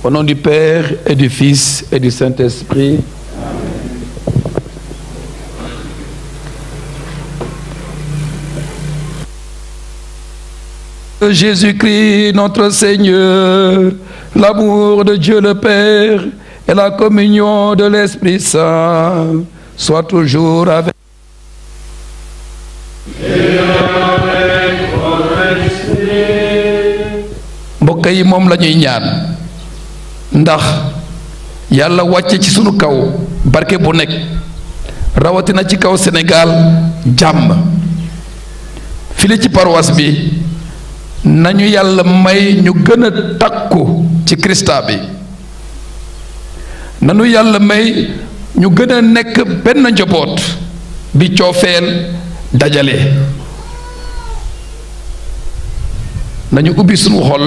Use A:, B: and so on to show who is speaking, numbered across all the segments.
A: Au nom du Père et du Fils et du Saint-Esprit. Jésus-Christ, notre Seigneur, l'amour de Dieu le Père et la communion de l'Esprit Saint soient toujours avec mbokk yi moom la ñuy ñaan ndax yàlla wàcce ci sunu kaw barke bu nekk rawatina ci kaw Sénégal jàmm file ci paroisse bi nañu yàlla may ñu gën a takku ci Krista bi nanu yàlla may ñu gën a nekk benn njaboot bi coofeel dajale nañu ubbi sunu xol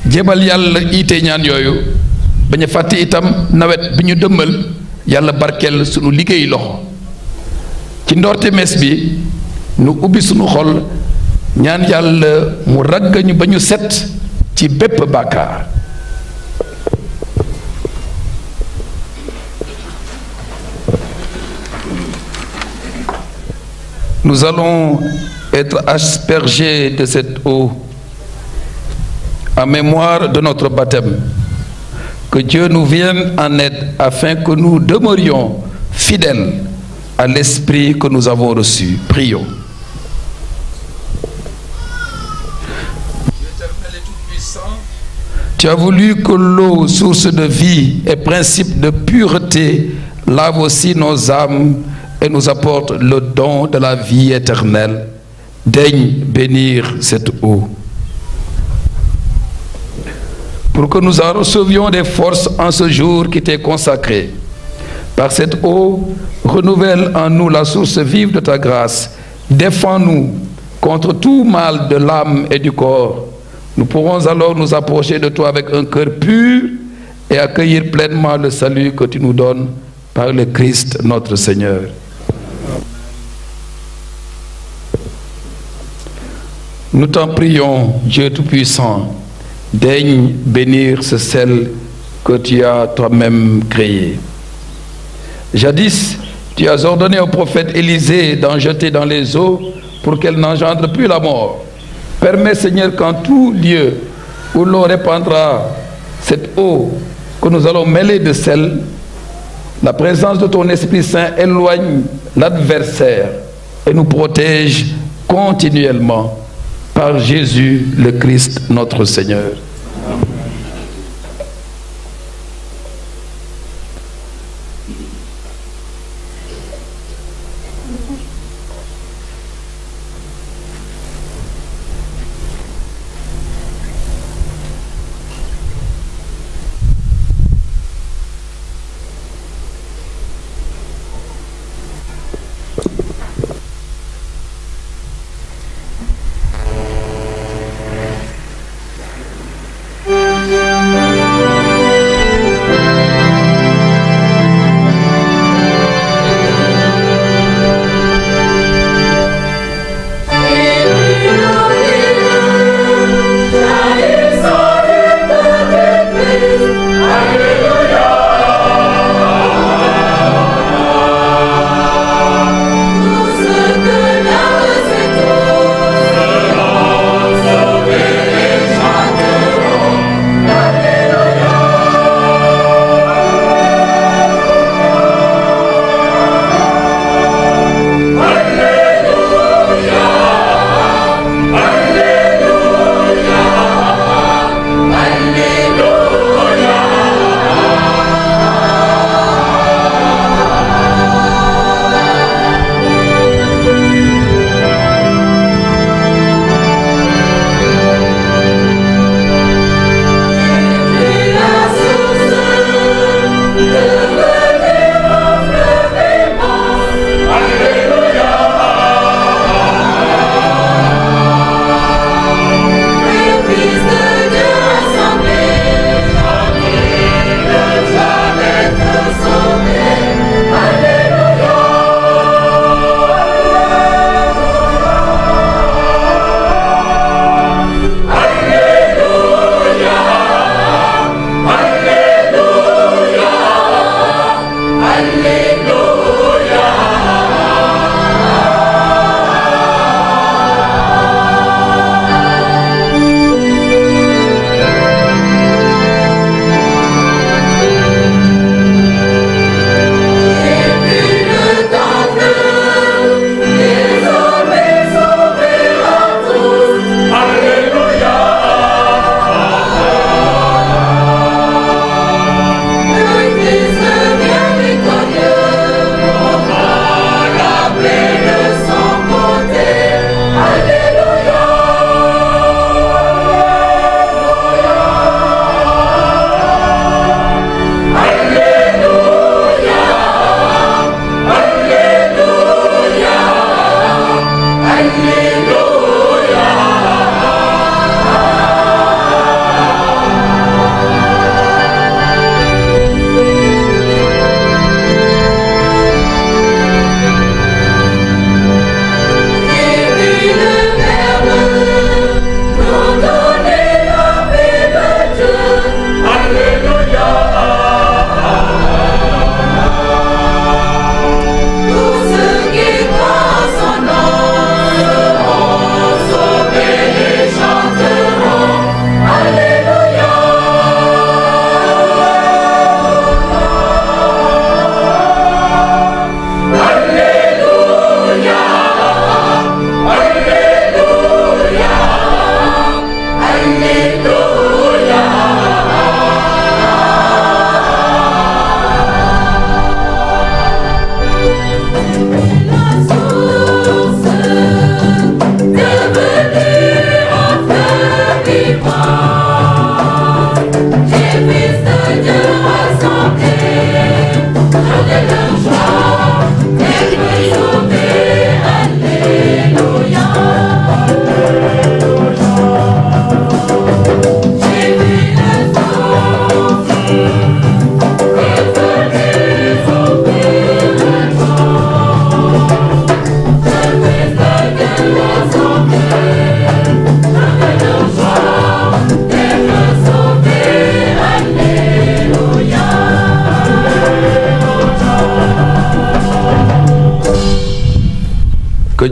A: jébal yàlla iite ñaan yooyu bañ a fàtte itam nawet bi ñu dëmmal yàlla barkeel sunu liggéey loxo ci ndoorte mes bi nu ubbi sunu xol ñaan yàlla mu raggañu ba ñu set ci bépp bàkkaar nous allons être aspergés de cette eau en mémoire de notre baptême. Que Dieu nous vienne en aide afin que nous demeurions fidèles à l'esprit que nous avons reçu. Prions. Dieu éternel et tout-puissant, tu as voulu que l'eau, source de vie et principe de pureté, lave aussi nos âmes et nous apporte le don de la vie éternelle. Daigne bénir cette eau. Pour que nous en recevions des forces en ce jour qui t'est consacré. Par cette eau, renouvelle en nous la source vive de ta grâce. Défends-nous contre tout mal de l'âme et du corps. Nous pourrons alors nous approcher de toi avec un cœur pur et accueillir pleinement le salut que tu nous donnes par le Christ notre Seigneur. Nous t'en prions, Dieu Tout-Puissant, daigne bénir ce sel que tu as toi-même créé. Jadis, tu as ordonné au prophète Élisée d'en jeter dans les eaux pour qu'elle n'engendre plus la mort. Permets, Seigneur, qu'en tout lieu où l'on répandra cette eau que nous allons mêler de sel, la présence de ton Esprit Saint éloigne l'adversaire et nous protège continuellement. Par Jésus le Christ notre Seigneur.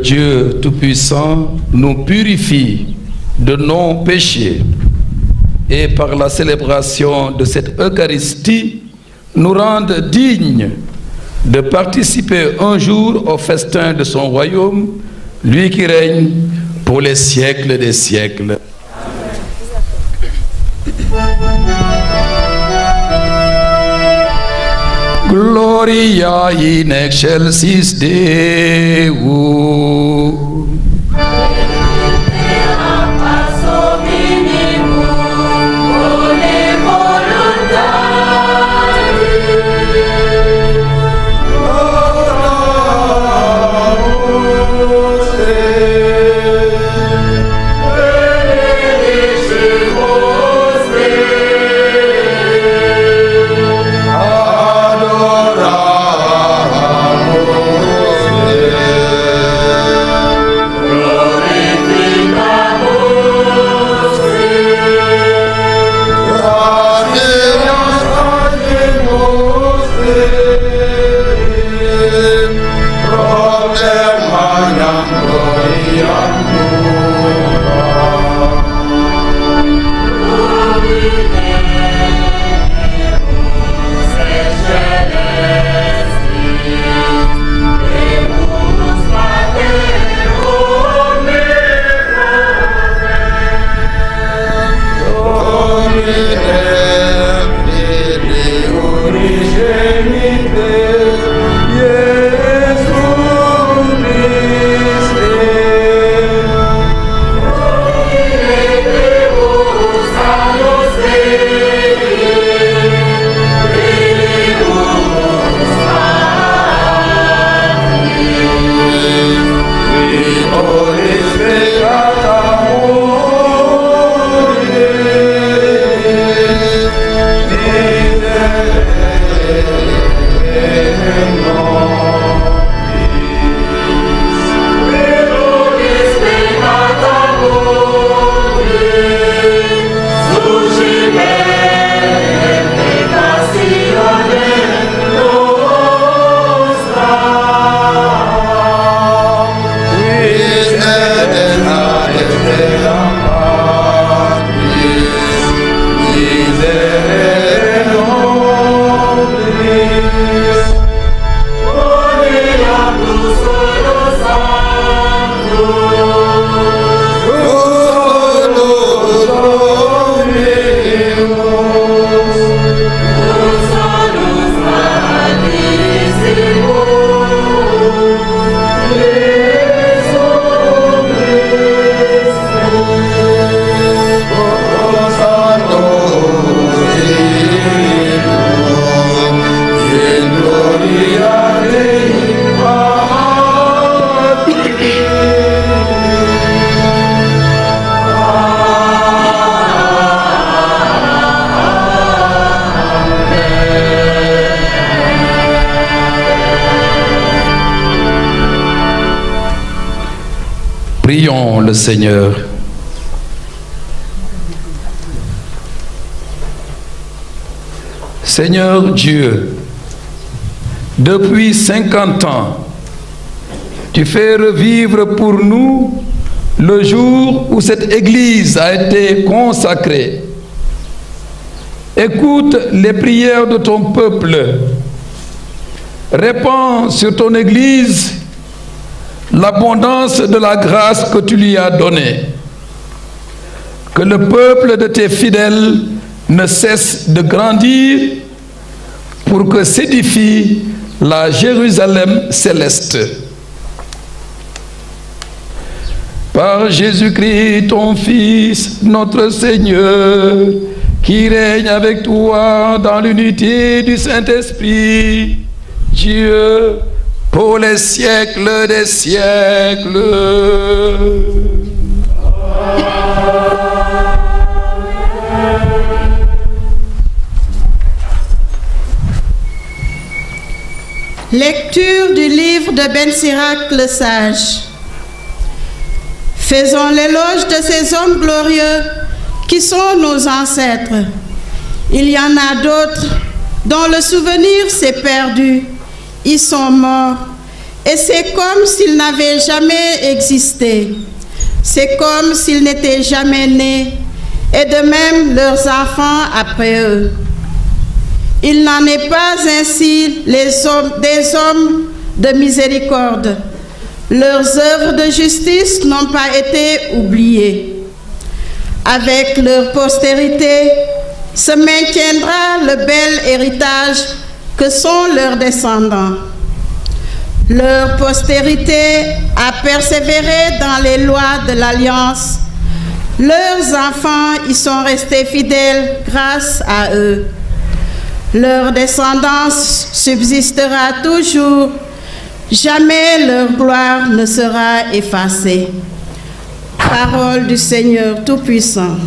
A: Dieu Tout-Puissant nous purifie de nos péchés et par la célébration de cette Eucharistie nous rende dignes de participer un jour au festin de son royaume, lui qui règne pour les siècles des siècles. Gloria in excelsis Deo. Prions le Seigneur. Seigneur Dieu, depuis 50 ans, tu fais revivre pour nous le jour où cette Église a été consacrée. Écoute les prières de ton peuple. Répands sur ton Église l'abondance de la grâce que tu lui as donnée. Que le peuple de tes fidèles ne cesse de grandir pour que s'édifie la Jérusalem céleste. Par Jésus-Christ, ton Fils, notre Seigneur, qui règne avec toi dans l'unité du Saint-Esprit, Dieu, pour les siècles des siècles.
B: Lecture du livre de Ben Sirac le sage. Faisons l'éloge de ces hommes glorieux qui sont nos ancêtres. Il y en a d'autres dont le souvenir s'est perdu. Ils sont morts, Et c'est comme s'ils n'avaient jamais existé. C'est comme s'ils n'étaient jamais nés. Et de même leurs enfants après eux. Il n'en est pas ainsi des hommes de miséricorde. Leurs œuvres de justice n'ont pas été oubliées. Avec leur postérité se maintiendra le bel héritage que sont leurs descendants. Leur postérité a persévéré dans les lois de l'Alliance. Leurs enfants y sont restés fidèles grâce à eux. Leur descendance subsistera toujours. Jamais leur gloire ne sera effacée. Parole du Seigneur Tout-Puissant.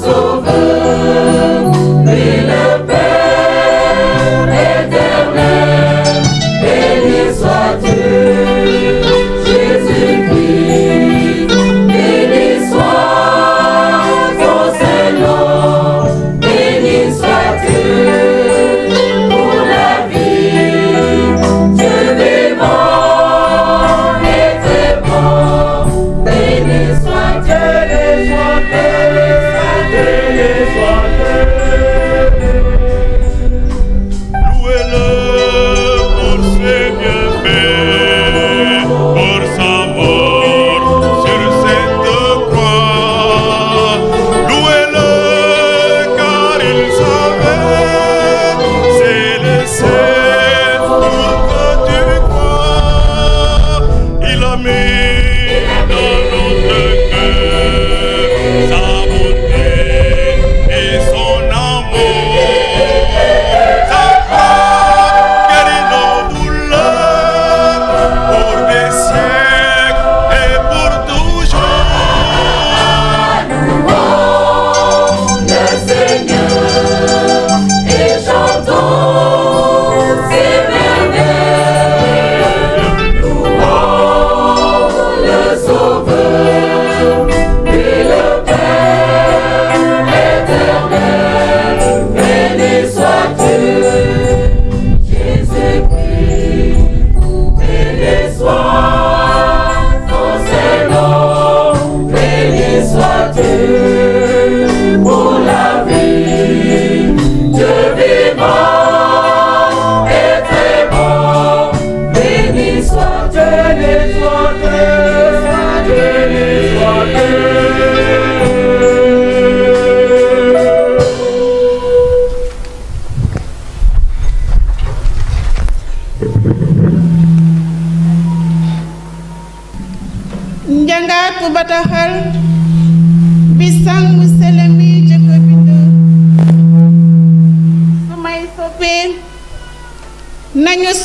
C: Sauveur, et le Père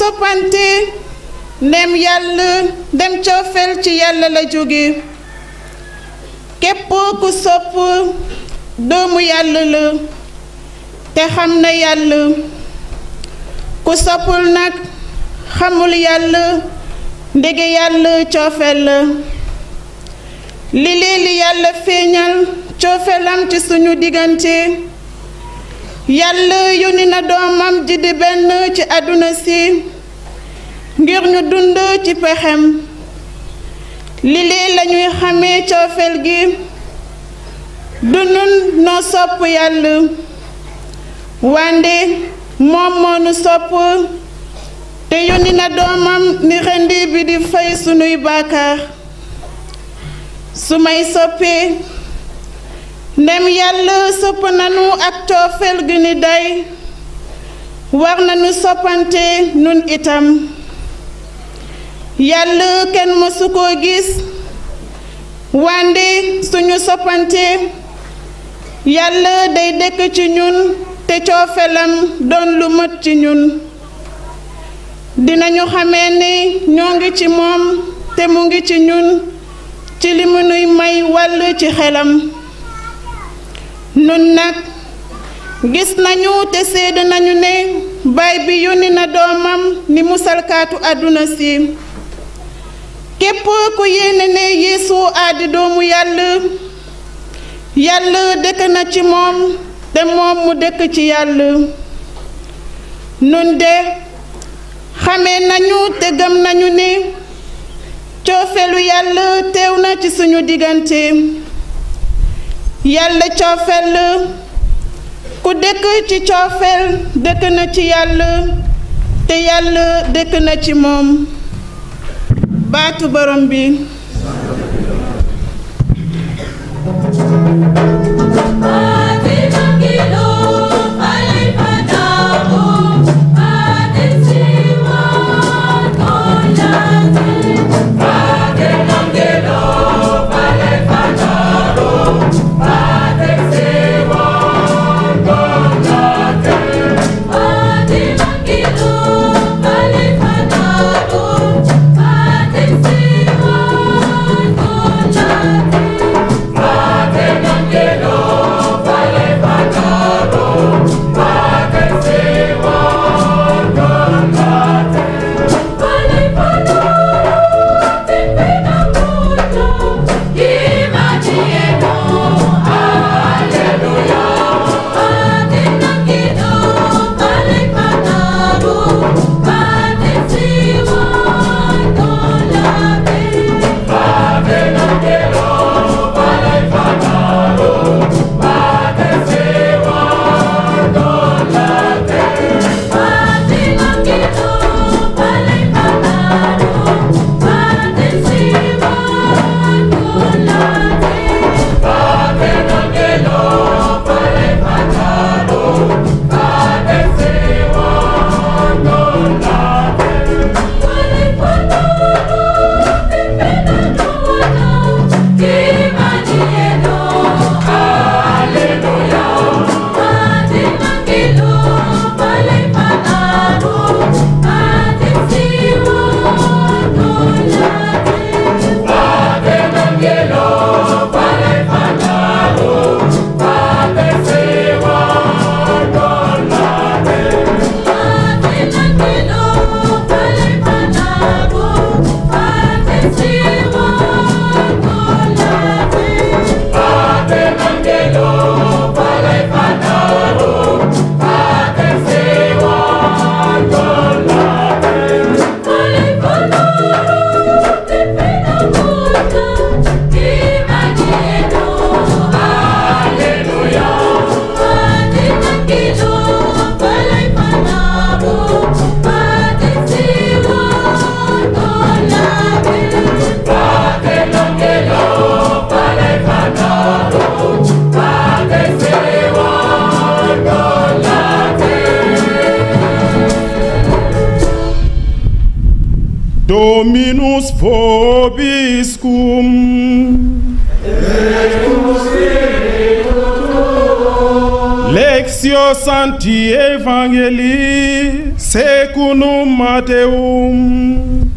B: soppante ndem yàlla dem coofel ci yàlla la jóge képp ku sopp doomu yàlla la te xam na yàlla ku soppul nag xamul yàlla ndege yàlla coofel la li yàlla feeñal coofelam ci suñu diggante yàlla yónni na doomam ji di benn ci àdduna si ngir ñu dund ci pexem li lañuy xamee coofel gi du nun noo sopp yàlla wande moom moo nu sopp te yónni na doomam ni rendi bi di fay sunuy baakaar su may soppee ndem yàlla sopp nanu ak coofel gi ni day war nanu soppante nun itam yàlla kenn mësu koo gis wande suñu soppante yàlla day dëkk ci ñun te coofelam doon lu mët ci ñun dinañu xamee ni ñoo ngi ci moom te mu ngi ci ñun ci li mu nuy may wàll ci xelam nun nag gis nañu te seede nañu ne baay bi yónni na doomam ni musalkaatu àdduna si képp ku yéene ne Yeesu aadi doomu yàlla yàlla dëkk na ci moom te moom mu dëkk ci yàlla nun de xamee nañu te gëm nañu ne coofelu yàlla teew na ci suñu diggante yàlla coofel la ku dëkk ci coofel dëkk na ci yàlla te yàlla dëkk na ci moom baatu borom bi
C: Dominus vobiscum. Et cum spiritu tuo. Lectio Sancti Evangelii secundum Mateum.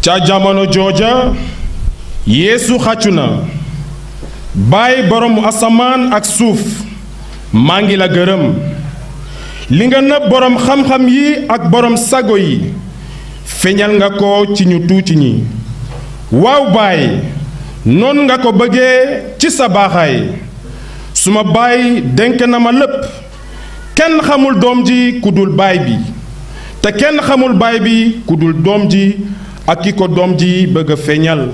C: Ca jamono jooja Yeesu xàccu na Baay borom asamaan ak suuf maa ngi la gërëm li nga nëbb borom xam-xam yi ak borom sago yi feeñal nga ko ci ñu tuuti ñi waaw Baay noon nga ko bëggee ci sa baaxaay suma baay denk na ma lépp kenn xamul doom ji ku dul baay bi te kenn xamul baay bi ku dul doom ji ak ki ko doom ji bëgg a feeñal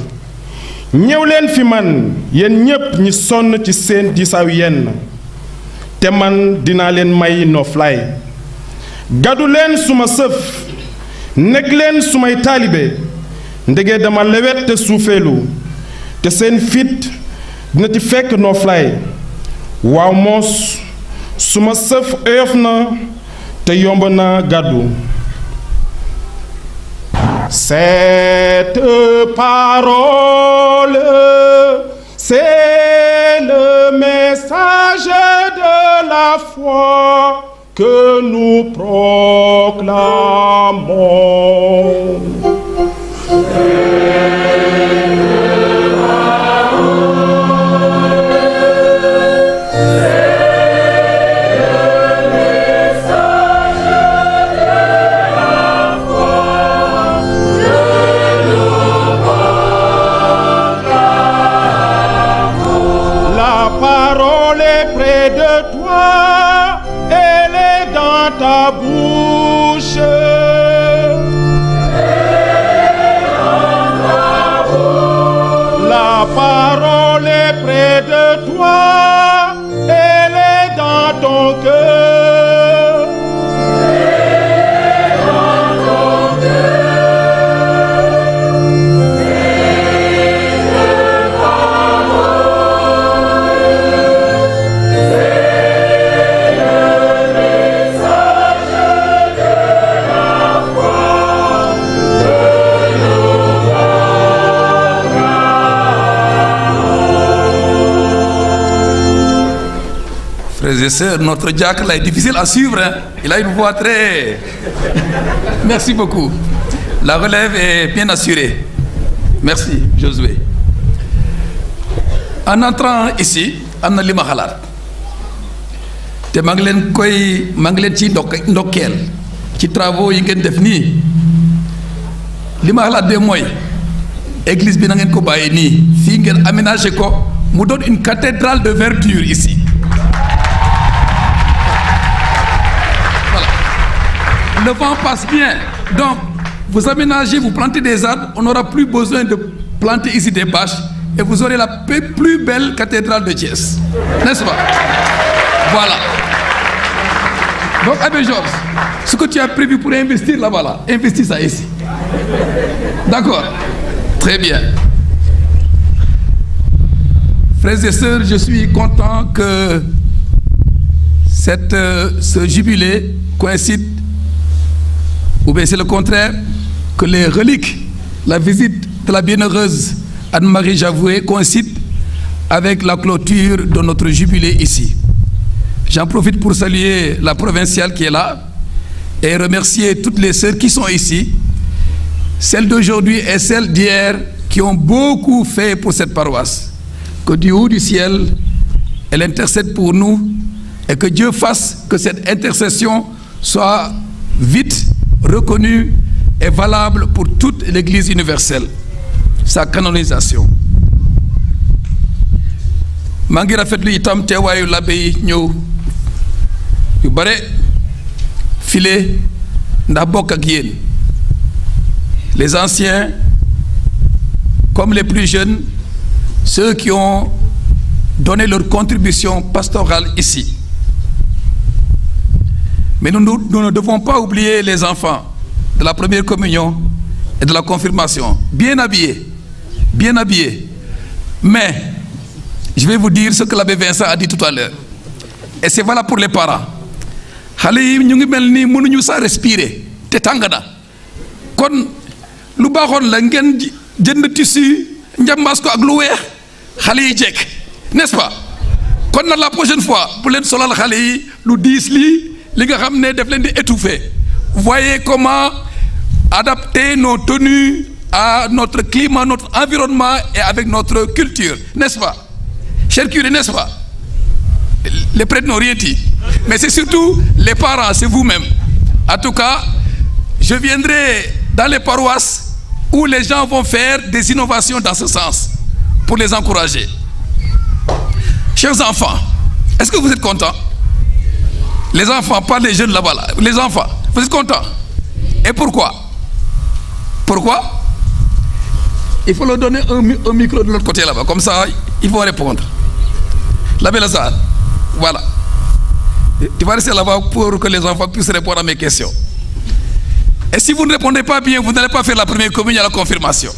C: ñëw leen fi man yéen ñépp ñi sonn ci seen diisaaw yenn te man dinaa leen may noflaay gàddu leen suma sëf nekk leen sumay taalibe ndege dama lewet te suufeelu te seen fit dina ci fekk noflaay waaw moos suma sëf oyof na te yomb na gàddu. Cette parole, c'est le message de la foi que nous proclamons. Ta bouche, la parole est près de toi, elle est dans ton cœur.
A: Frères et sœurs, notre diacre là est difficile à suivre, hein? Il a une voix très... Merci beaucoup. La relève est bien assurée. Merci, Josué. En entrant ici, am na li ma xalaat te maa ngi leen ci ndokkeel ci travaux yi ngeen def nii li ma xalaat de mooy église bi na ngeen ko bàyyi nii fii ngeen aménagé ko mu doon une cathédrale de verdure ici. Le vent passe bien, donc vous aménagez, vous plantez des arbres, on n'aura plus besoin de planter ici des bâches et vous aurez la plus belle cathédrale de Thiès, n'est-ce pas? Voilà. Donc Abbé Georges, ce que tu as prévu pour investir là-bas, là, investis ça ici. D'accord? Très bien. Frères et sœurs, je suis content que ce jubilé coïncide, ou bien c'est le contraire, que les reliques, la visite de la bienheureuse Anne-Marie Javoué coïncide avec la clôture de notre jubilé ici. J'en profite pour saluer la provinciale qui est là et remercier toutes les sœurs qui sont ici, celles d'aujourd'hui et celles d'hier qui ont beaucoup fait pour cette paroisse. Que du haut du ciel, elle intercède pour nous et que Dieu fasse que cette intercession soit vite reconnue et valable pour toute l'Église universelle. Sa canonisation. maa ngi rafetlu itam teewaayu l'abbé yi ñëw yu bare file ndax bokk ak yéen les anciens comme les plus jeunes, ceux qui ont donné leur contribution pastorale ici. Mais nous ne devons pas oublier les enfants de la première communion et de la confirmation, bien habillés, mais je vais vous dire ce que l'abbé Vincent a dit tout à l'heure. Et c'est valable pour les parents. xale yi ñu ngi mel ni mënuñu sa respirer te tàng na kon lu baaxoon la ngeen jënd tissu njambaas ko ak lu weex xale yi jekk, n'est-ce pas? kon na la prochaine fois bu leen solal xale yi lu diis li nga xam ne daf leen di étouffer. Voyez comment adapter nos tenues à notre climat, notre environnement et avec notre culture, n'est-ce pas? Cher curé, n'est-ce pas? Les prêtres n'ont rien dit. Mais c'est surtout les parents, c'est vous-même. En tout cas, je viendrai dans les paroisses où les gens vont faire des innovations dans ce sens pour les encourager. Chers enfants, est-ce que vous êtes contents? Les enfants, pas les jeunes là-bas, là. Les enfants, vous êtes contents? Et pourquoi? Pourquoi? Il faut leur donner un micro de l'autre côté là-bas, comme ça, ils vont répondre. L'abbé Lazare, voilà. Tu vas rester là-bas pour que les enfants puissent répondre à mes questions. Et si vous ne répondez pas bien, vous n'allez pas faire la première communion à la confirmation.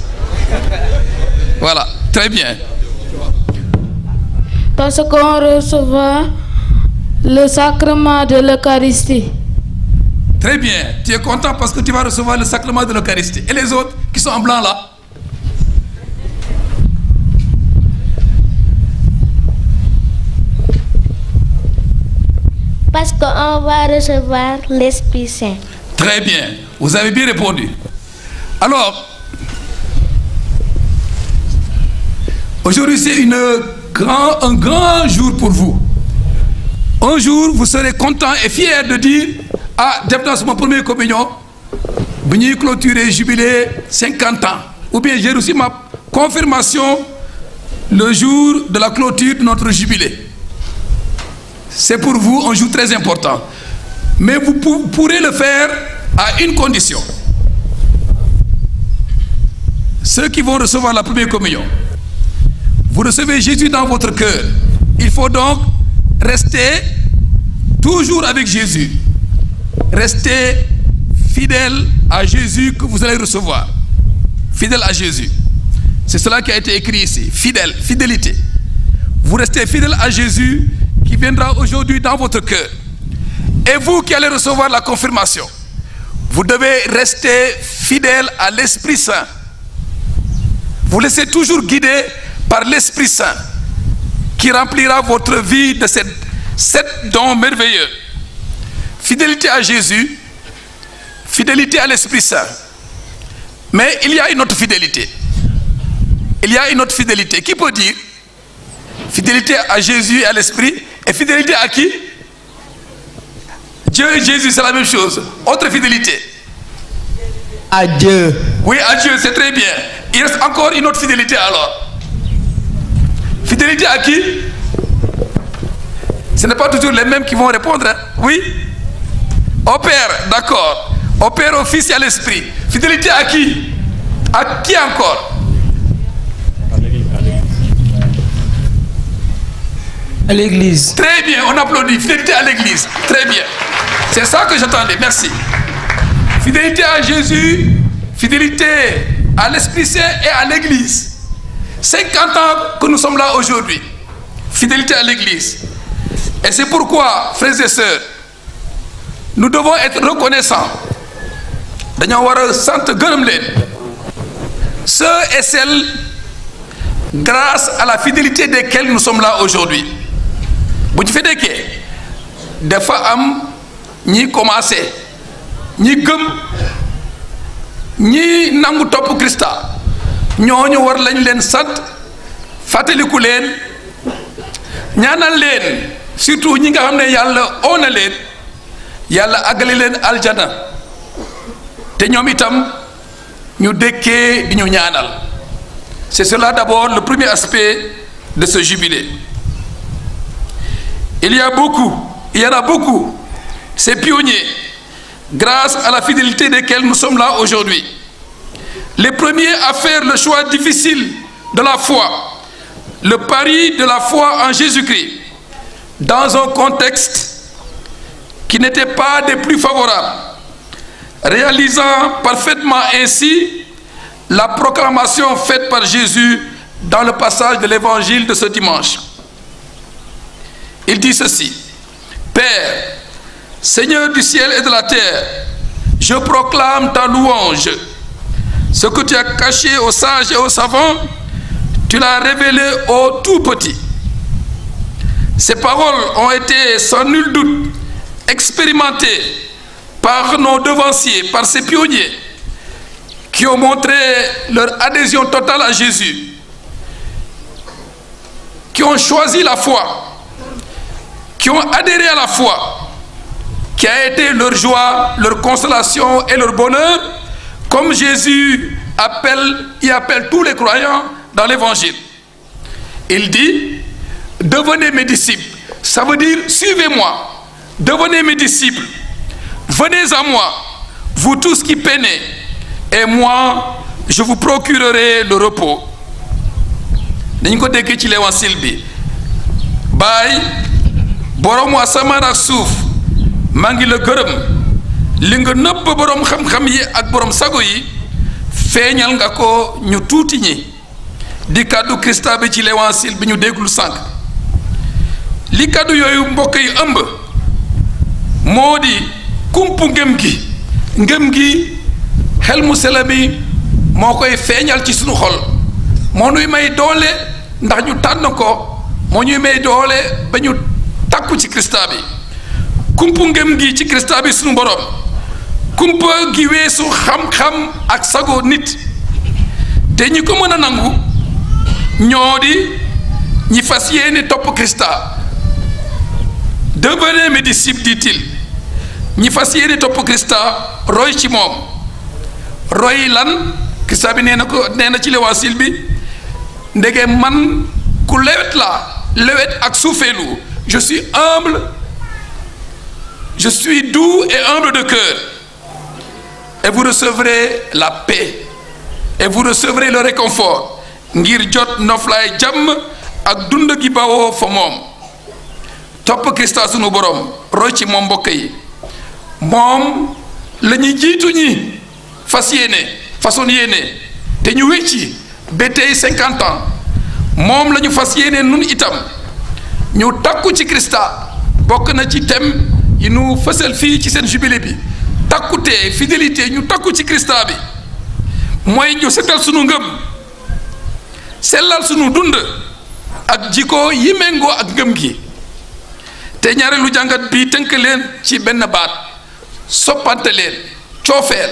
A: Voilà, très bien.
D: Parce qu'on recevra le sacrement de l'Eucharistie.
A: Très bien, tu es content parce que tu vas recevoir le sacrement de l'Eucharistie. Et les autres qui sont en blanc là?
E: Parce qu'on va recevoir l'Esprit Saint.
A: Très bien, vous avez bien répondu. Alors, aujourd'hui c'est un grand jour pour vous. Un jour, vous serez content et fier de dire: ah, dans mon premier communion, j'ai clôturé jubilé 50 ans. Ou bien j'ai reçu ma confirmation le jour de la clôture de notre jubilé. C'est pour vous un jour très important. Mais vous pourrez le faire à une condition. Ceux qui vont recevoir la première communion, vous recevez Jésus dans votre cœur. Il faut donc rester toujours avec Jésus. Restez fidèle à Jésus que vous allez recevoir. Fidèle à Jésus. C'est cela qui a été écrit ici. Fidèle, fidélité. Vous restez fidèle à Jésus qui viendra aujourd'hui dans votre cœur. Et vous qui allez recevoir la confirmation, vous devez rester fidèle à l'Esprit Saint. Vous laissez toujours guider par l'Esprit Saint qui remplira votre vie de sept dons merveilleux. Fidélité à Jésus, fidélité à l'Esprit Saint. Mais il y a une autre fidélité. Il y a une autre fidélité. Qui peut dire? Fidélité à Jésus et à l'Esprit. Et fidélité à qui? Dieu et Jésus, c'est la même chose. Autre fidélité.
F: À Dieu.
A: Oui, à Dieu, c'est très bien. Il reste encore une autre fidélité alors. Fidélité à qui? Ce n'est pas toujours les mêmes qui vont répondre. Hein? Oui? Au Père, d'accord. Au Père, au Fils et à l'Esprit. Fidélité à qui? À qui encore?
F: À l'Église.
A: Très bien, on applaudit. Fidélité à l'Église. Très bien. C'est ça que j'attendais. Merci. Fidélité à Jésus, fidélité à l'Esprit Saint et à l'Église. 50 ans que nous sommes là aujourd'hui. Fidélité à l'Église. Et c'est pourquoi, frères et sœurs, nous devons être reconnaissants. Ceux et celles, grâce à la fidélité desquels nous sommes là aujourd'hui. Vous faites que des fois, ni commencé, ni gum, ni nangu top Christa, ñooñu war lañ leen sant, fateliku leen, ñaanal leen, surtout ñi nga xamné Yalla ona leen, Yalla agali leen aljana. Té ñom itam ñu déké di ñu ñaanal. C'est cela d'abord le premier aspect de ce jubilé. Il y en a beaucoup, ces pionniers, grâce à la fidélité desquels nous sommes là aujourd'hui. Les premiers à faire le choix difficile de la foi, le pari de la foi en Jésus-Christ, dans un contexte qui n'était pas des plus favorables, réalisant parfaitement ainsi la proclamation faite par Jésus dans le passage de l'évangile de ce dimanche. Il dit ceci: Père, Seigneur du ciel et de la terre, je proclame ta louange. Ce que tu as caché aux sages et aux savants, tu l'as révélé aux tout petits. Ces paroles ont été sans nul doute expérimentées par nos devanciers, par ces pionniers qui ont montré leur adhésion totale à Jésus, qui ont choisi la foi, qui ont adhéré à la foi, qui a été leur joie, leur consolation et leur bonheur, comme Jésus y appelle tous les croyants dans l'évangile. Il dit: devenez mes disciples. Ça veut dire suivez-moi, devenez mes disciples, venez à moi, vous tous qui peinez, et moi je vous procurerai le repos. dañ ko dégg ci l'évangile bi. Baay borom asamaan ak suuf maa ngi la gërëm li nga nëbb borom xam-xam yi ak borom sago yi feeñal nga ko ñu tuuti ñi. di kàddu Krista bi ci l'évangile bi ñu déggul sànq. li kàddu yooyu mbokk yi ëmb moo di kumpu ngëm gi xel mu sell mi moo koy feeñal ci sunu xol, moo ñuy may doole ndax ñu tànn ko, moo ñuy may doole ba ñu takku ci Krista bi. kumpu ngëm gi ci Krista bi sunu borom, kumpa gi weesu xam-xam ak sago nit, te ñi ko mën a nangu ñoo di ñi fas yéene topp Krista. Devenez mes disciples, dit-il. ñi fas yéene topp Krista roy ci moom. roy lan Krista bi nee na ci l'évangile bi: ndege man ku lewet la, lewet ak suufeelu, je suis humble, je suis doux et humble de cœur, et vous recevrez la paix et vous recevrez le réconfort ngir jot noflaay jàmm ak dund gi bawoo fa moom. topp Krista sunu borom roy ci moom mbokk yi, moom la ñuy jiitu ñi façon yéene te ñu wecci ba tey 50 ans, moom la ñu fas yéene nun itam ñu takku ci Krista. bokk na ci thème yi nu fësal fii ci seen jubilé bi, takkute fidélité. ñu takku ci Krista bi mooy ñu setal sunu ngëm, sellal sunu dund ak jikko yi méngoo ak ngëm gi. te ñaareelu jàngat bi tënk leen ci benn baat: soppante leen, coofeel.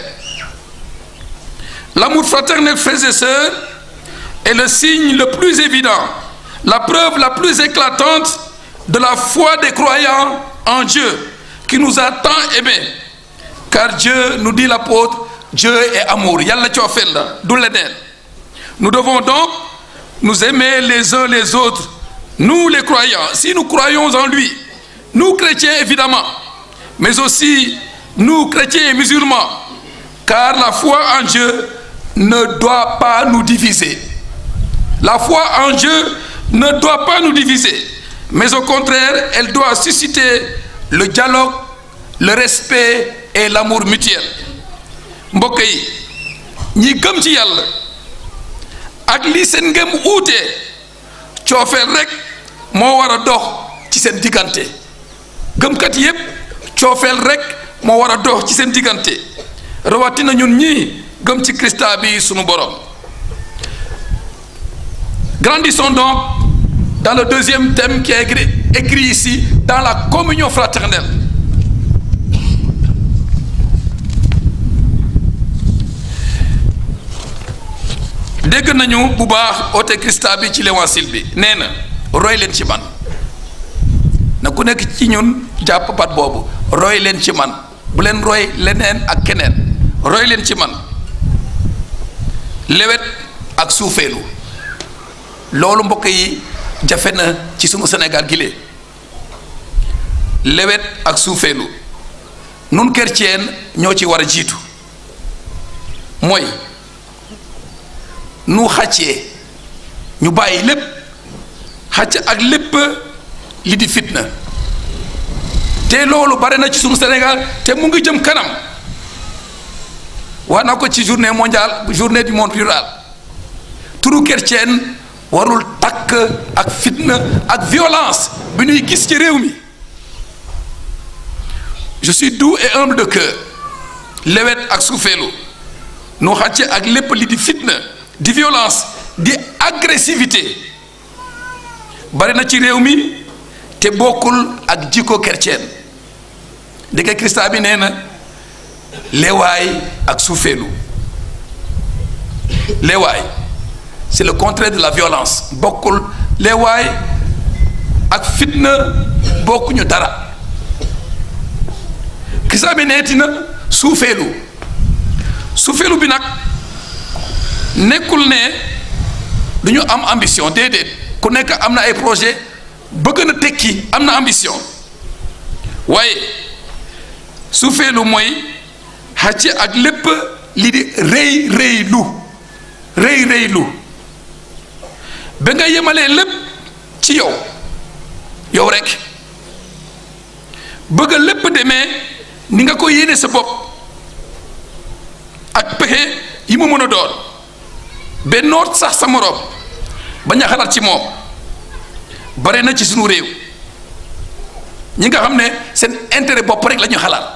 A: L'amour fraternel, frères et sœurs, est le signe le plus évident, la preuve la plus éclatante de la foi des croyants en Dieu qui nous a tant aimés. Car Dieu, nous dit l'apôtre, Dieu est amour. Yalla coofeel la du leneen. Nous devons donc nous aimer les uns les autres, nous les croyants, si nous croyons en lui. Nous chrétiens évidemment, mais aussi nous chrétiens et musulmans, car la foi en Dieu ne doit pas nous diviser. La foi en Dieu ne doit pas nous diviser, mais au contraire, elle doit susciter le dialogue, le respect et l'amour mutuel. mbokk yi ñi gëm ci yàlla ak li seen ngëm uute, coofeel rek moo war a dox ci seen diggante. gëmkat yépp coofeel rek moo war a dox ci seen diggante, rawatina ñun ñii gëm ci Krista bi sunu borom. Grandissons donc dans le deuxième thème qui est écrit ici, dans la communion fraternelle. dégg nañu bu baax oote Krista bi ci l'évangile bi, nee na roy leen ci man. na ku nekk ci ñun jàpp baat boobu, roy leen ci man, bu leen roy leneen ak keneen, roy leen ci man. lewet ak suufeelu, loolu mbokk yi jafe na ci sunu Sénégal gi lee. lewet ak suufeelu nun chrétien ñoo ci war a jiitu, mooy nu xàccee, ñu bàyyi lépp xàcc ak lépp li di fitna. te loolu bare na ci sunu Sénégal te mu ngi jëm kanam. wax na ko ci journée mondiale, journée du monde rural. turu chrétien warul takk ak fitna ak violence bi ñuy gis ci réew mi. Je suis doux et humble de cœur lewet ak suufeelu nu xàcce ak lépp li di fitna di violence di agressivité bari na ci réew mi te bokkul ak jikko chrétienne dëgg Christa bi nee na leewaay ak suufeelu. Leewaay c'est le contraire de la violence bokkul leewaay ak fitna bokkuñu dara. Christa bi neeti na suufeelu bi nag nekkul ne duñu am ambition déedéet ku nekk am na ay projet bëgg na tekki am na ambition waaye suufeelu mooy xàcce ak lépp li di rëy rëylu ba nga yemalee lépp ci yow rek bëgg lépp demee ni nga ko yéene sa bopp ak pexe yi mu mën a doon ba noot sax sa moroom bañ a xalaat ci moom bare na ci sunu réew ñi nga xam ne seen intérêt bopp rek la ñu xalaat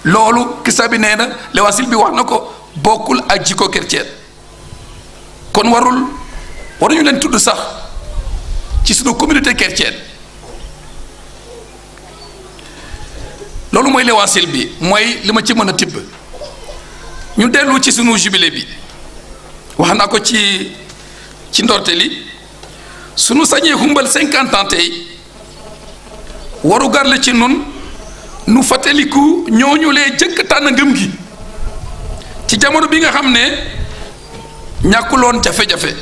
A: loolu Christa bi nee na l'évangile bi wax na ko bokkul ak jikko chrétien kon waruñu leen tudd sax ci sunu communauté chrétienne loolu mooy l'évangile bi mooy li ma ci mën a tibb ñu dellu ci sunu jubilé bi wax naa ko ci ndorte li sunu sañee xumbal 50 ans tey waru gar la ci nun nu fàttaliku ñooñu lee jëkk tànn ngëm gi ci jamono bi nga xam ne ñàkkuloon jafe-jafe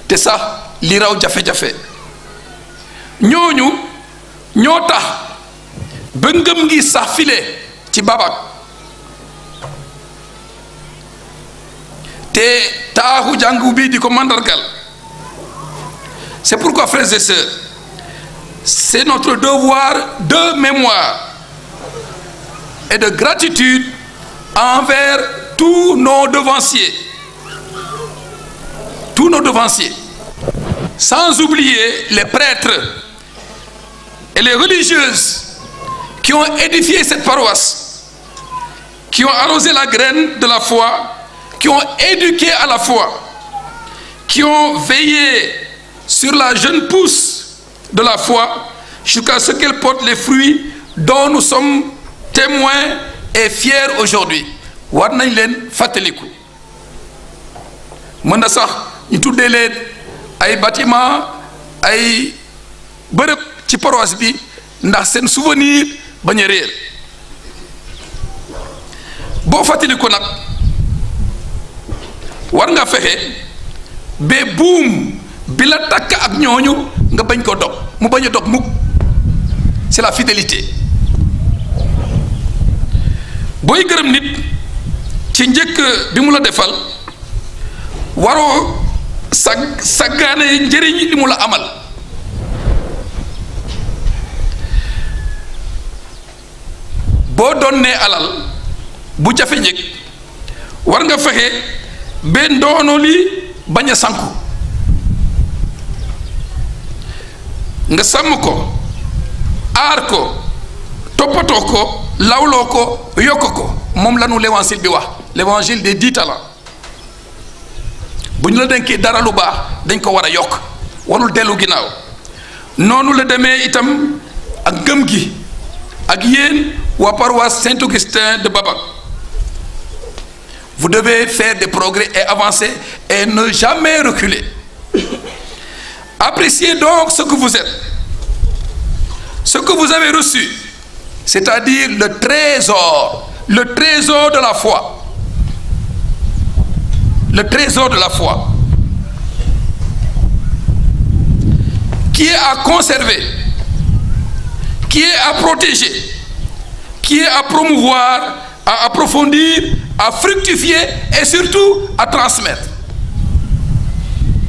A: te sax li raw jafe-jafe ñooñu ñoo tax ba ngëm gi sax file ci babak te taaxu jàngu bi di ko mandargal. C'est pourquoi, frères et sœurs, c'est notre devoir de mémoire et de gratitude envers tous nos devanciers, sans oublier les prêtres et les religieuses qui ont édifié cette paroisse, qui ont arrosé la graine de la foi, qui ont éduqué à la foi, qui ont veillé sur la jeune pousse de la foi jusqu'à ce qu'elle porte les fruits dont nous sommes témoins et fiers aujourd'hui. War nañ leen fàttaliku mën na sax ñu tuddee leen ay bâtiment ay bërëb ci paroisse bi ndax seen souvenir bañ a réer. Boo fàttaliku nag war nga fexe ba buum bi la takk ak ñooñu nga bañ ko dog mu bañ a dog mukk. C'est la fidélité. Booy gërëm nit ci njëkk bi mu la defal waroo saggaane njëriñ li mu la amal. Boo donnee alal bu jafe njëkk war nga fexe ba ndoono li bañ a sanku nga sàmm ko aar ko toppatoo ko lawloo ko yokk ko moom la nu l'évangile bi wax l'évangile des 10 talents bu ñu la dénkee dara lu baax dañ ko war a yokk warul dellu ginnaaw. noonu la demee itam ak gëm gi ak yéen waa paroisse Saint-Augustin de Babak. Vous devez faire des progrès et avancer et ne jamais reculer. Appréciez donc ce que vous êtes, ce que vous avez reçu, c'est-à-dire le trésor de la foi. Le trésor de la foi qui est à conserver, qui est à protéger, qui est à promouvoir, à approfondir, à fructifier et surtout à transmettre.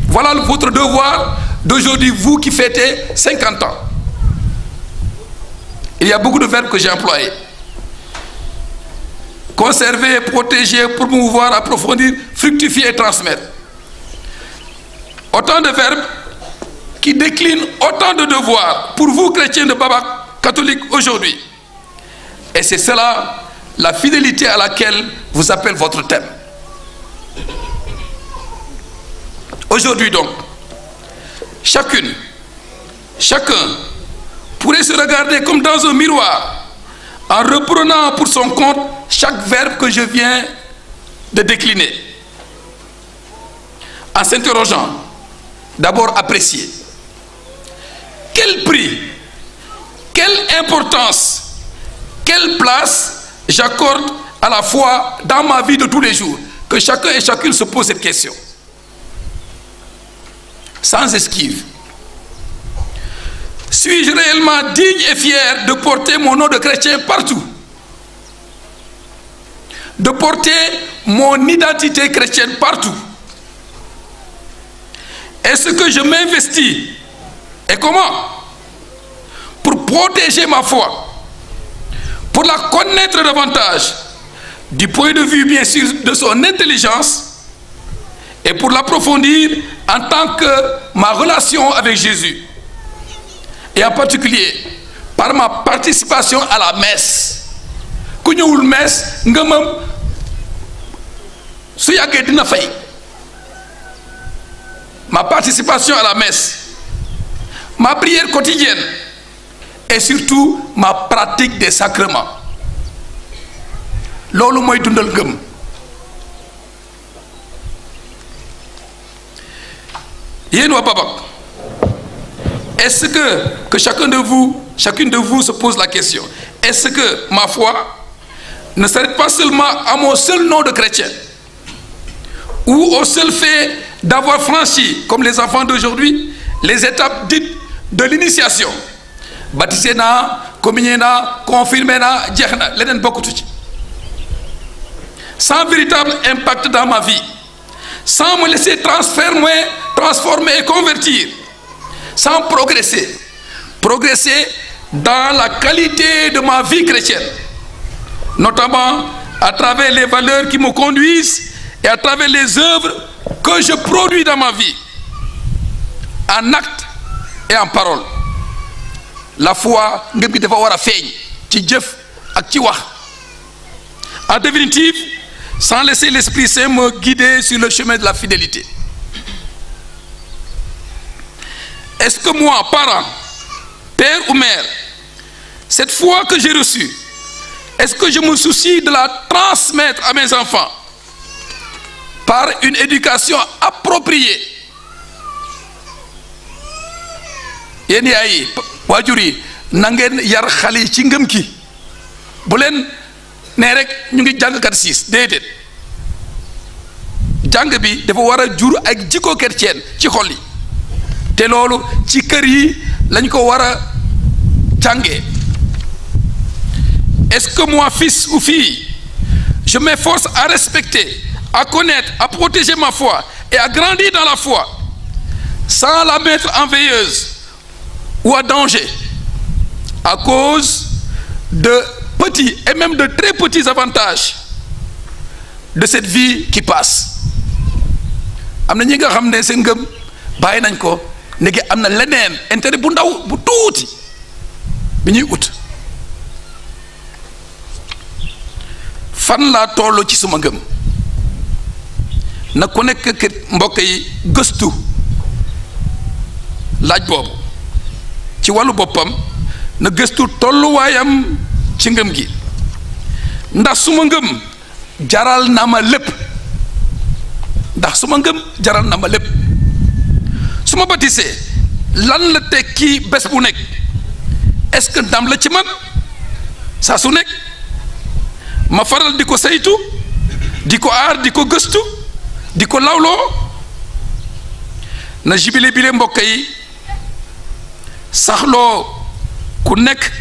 A: Voilà votre devoir d'aujourd'hui, vous qui fêtez 50 ans. Il y a beaucoup de verbes que j'ai employés. Conserver, protéger, promouvoir, approfondir, fructifier et transmettre. Autant de verbes qui déclinent autant de devoirs pour vous, chrétiens de Babac catholiques aujourd'hui. Et c'est cela, la fidélité à laquelle vous appelle votre thème. Aujourd'hui donc, chacune, chacun pourrait se regarder comme dans un miroir en reprenant pour son compte chaque verbe que je viens de décliner. En s'interrogeant, d'abord apprécier. Quel prix, quelle importance, quelle place j'accorde à la foi dans ma vie de tous les jours? Que chacun et chacune se pose cette question. Sans esquive. Suis-je réellement digne et fier de porter mon nom de chrétien partout? De porter mon identité chrétienne partout? Est-ce que je m'investis? Et comment? Pour protéger ma foi, pour la connaître davantage, du point de vue bien sûr de son intelligence, et pour l'approfondir en tant que ma relation avec Jésus. Et en particulier, par ma participation à la messe. Ku ñëwul messe ngëmam su yàggee dina fay. Ma participation à la messe, ma prière quotidienne et surtout ma pratique des sacrements. Loolu mooy dundal ngëm. Yéen waa Babac, est-ce que chacune de vous se pose la question, est-ce que ma foi ne s'arrête pas seulement à mon seul nom de chrétien ou au seul fait d'avoir franchi, comme les enfants d'aujourd'hui, les étapes dites de l'initiation? Baptisé na, communié na, confirmé na, jeex na, leneen bokkutu ci. Sans véritable impact dans ma vie, sans me laisser transformer et convertir, sans progresser dans la qualité de ma vie chrétienne, notamment à travers les valeurs qui me conduisent et à travers les œuvres que je produis dans ma vie, en acte et en parole. La foi ngëm gi dafa war a feeñ ci jëf ak ci wax. En définitive, sans laisser l'Esprit Saint me guider sur le chemin de la fidélité. Est-ce que moi, parent, père ou mère, cette foi que j'ai reçue, est-ce que je me soucie de la transmettre à mes enfants par une éducation appropriée? Yéen yaay yi waajur yi na ngeen yar xale yi ci ngëm ki bu leen nee rek ñu ngi jàng kat siis déedéet. Jàng bi dafa war a jur ak jikko chrétien ci xol yi te loolu ci kër yi lañ ko war a jàngee. Est-ce que moi, fils ou fille, je m'efforce à respecter, à connaître, à protéger ma foi et à grandir dans la foi sans la mettre en veilleuse ou à danger à cause de petits et même de très petits avantages de cette vie qui passe? Am na ñi nga xam ne seen ngëm bàyyi nañ ko ndeke am na leneen intérêt bu ndaw bu tuuti bi ñuy ut. Fan laa toll ci suma ngëm? Na ku nekk mbokk yi gëstu laaj boobu ci wàllu boppam, na gëstu tolluwaayam ci ngëm gi. Ndax suma ngëm jaral na ma lépp? Ndax suma ngëm jaral na ma lépp? Su ma baptisé lan la tekki bés bu nekk? Est-ce que ndam la ci man saa su nekk? Ma faral di ko saytu, di ko aar, di ko gëstu, di ko lawloo. Na jibile bile mbokk yi saxloo ku nekk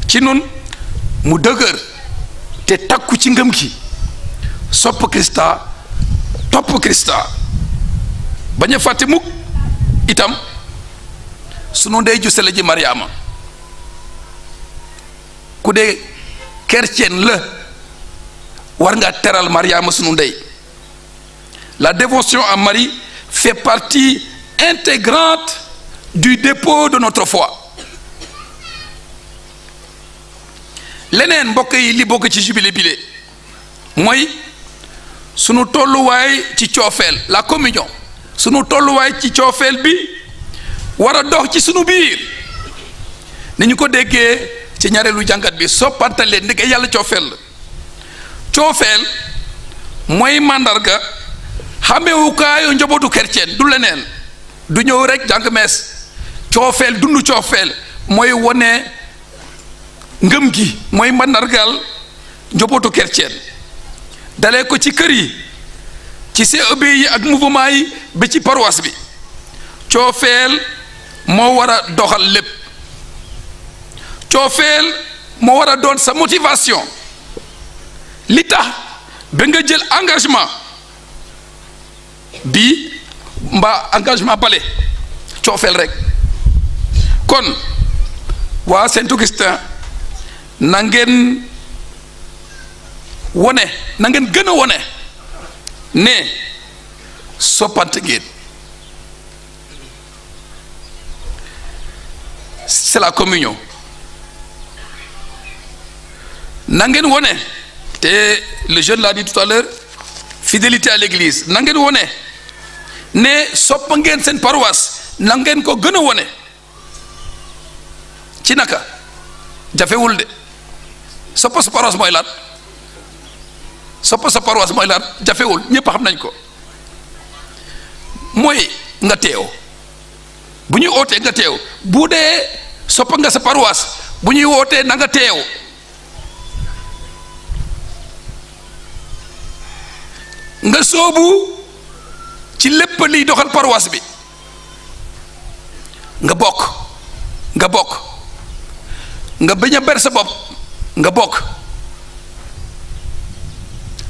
A: ci nun mu dëgër te takku ci ngëm gi, sopp Krista, topp Krista, bañ a fàtte mukk itam sunu ndey ju sell ji Mariama. Ku dee chrétien la war nga teral Mariama sunu ndey. La dévotion à Marie fait partie intégrante du dépôt de notre foi. leneen mbokk yi li bokk ci jubilé bile mooy sunu tolluwaay ci coofeel, la communion, sunu tolluwaay ci coofeel bi war a dox ci sunu biir ni ñu ko déggee ci ñaareelu jàngat bi soppante leen ndeke yàlla coofeel la. coofeel mooy màndarga xamewukaayu njabootu chrétien du leneen, du ñëw rek jàng mees. coofeel dundu coofeel mooy wone ngëm gi, mooy màndargal njabootu chrétien dalee ko ci kër yi, ci CEB yi ak mouvement yi ba ci paroisse bi. coofeel moo war a doxal lépp. coofeel moo war a doon sa motivation, li tax ba nga jël engagement bi mbaa engagement bale coofeel rek. kon waa Saint-Augustin na ngeen wone, na ngeen gën a wone ne soppante ngeen. c'est la communion. na ngeen wone, te le jeune l'a dit tout à l'heure, fidélité à l'église. na ngeen wone ne sopp ngeen seen paroisse, na ngeen ko gën a wone. ci naka jafewul de. sopp sa paroisse mooy lan? sopp sa paroisse mooy lan? jafewul, ñëpp xam nañ ko. mooy nga teew, bu ñuy ootee nga teew. bu dee sopp nga sa paroisse, bu ñuy wootee na nga teew. nga soobu ci lépp liy doxal paroisse bi. nga bokk nga bañ a ber sa bopp, nga bokk.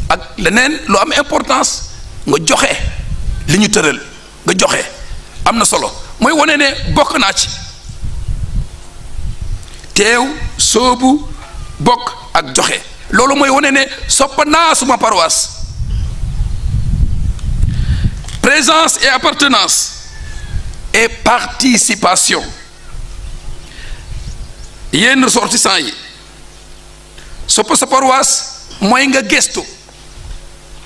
A: ak leneen lu am importance, nga joxe li ñu tëral, nga joxe am na solo, mooy wane ne bokk naa ci. teew, soobu, bokk ak joxe, loolu mooy wane ne soppa naa suma paroisse. présence et appartenance et participation. yéen ressortissants yi, sopp sa paroisse mooy nga gestu.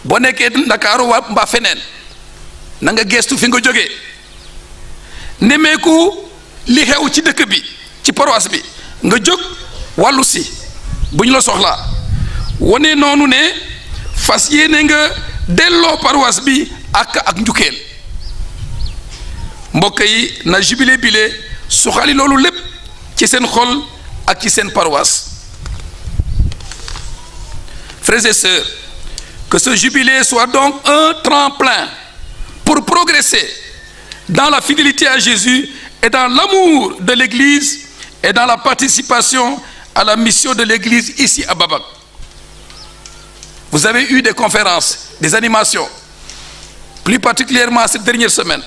A: boo nekkee Ndakaaru waa mbaa feneen, na nga gestu fi nga jógee, nemeeku li xew ci dëkk bi, ci paroisse bi, nga jóg wàllu si bu ñu la soxlaa. wane noonu ne fas yéene nga delloo paroisse bi ak njukkeel. mbokk yi, na jubilé bile suxali loolu lépp ci seen xol ak ci seen paroisse. Frères et sœurs, que ce jubilé soit donc un tremplin pour progresser dans la fidélité à Jésus et dans l'amour de l'Église et dans la participation à la mission de l'Église ici à Babac. Vous avez eu des conférences, des animations, plus particulièrement cette dernière semaine.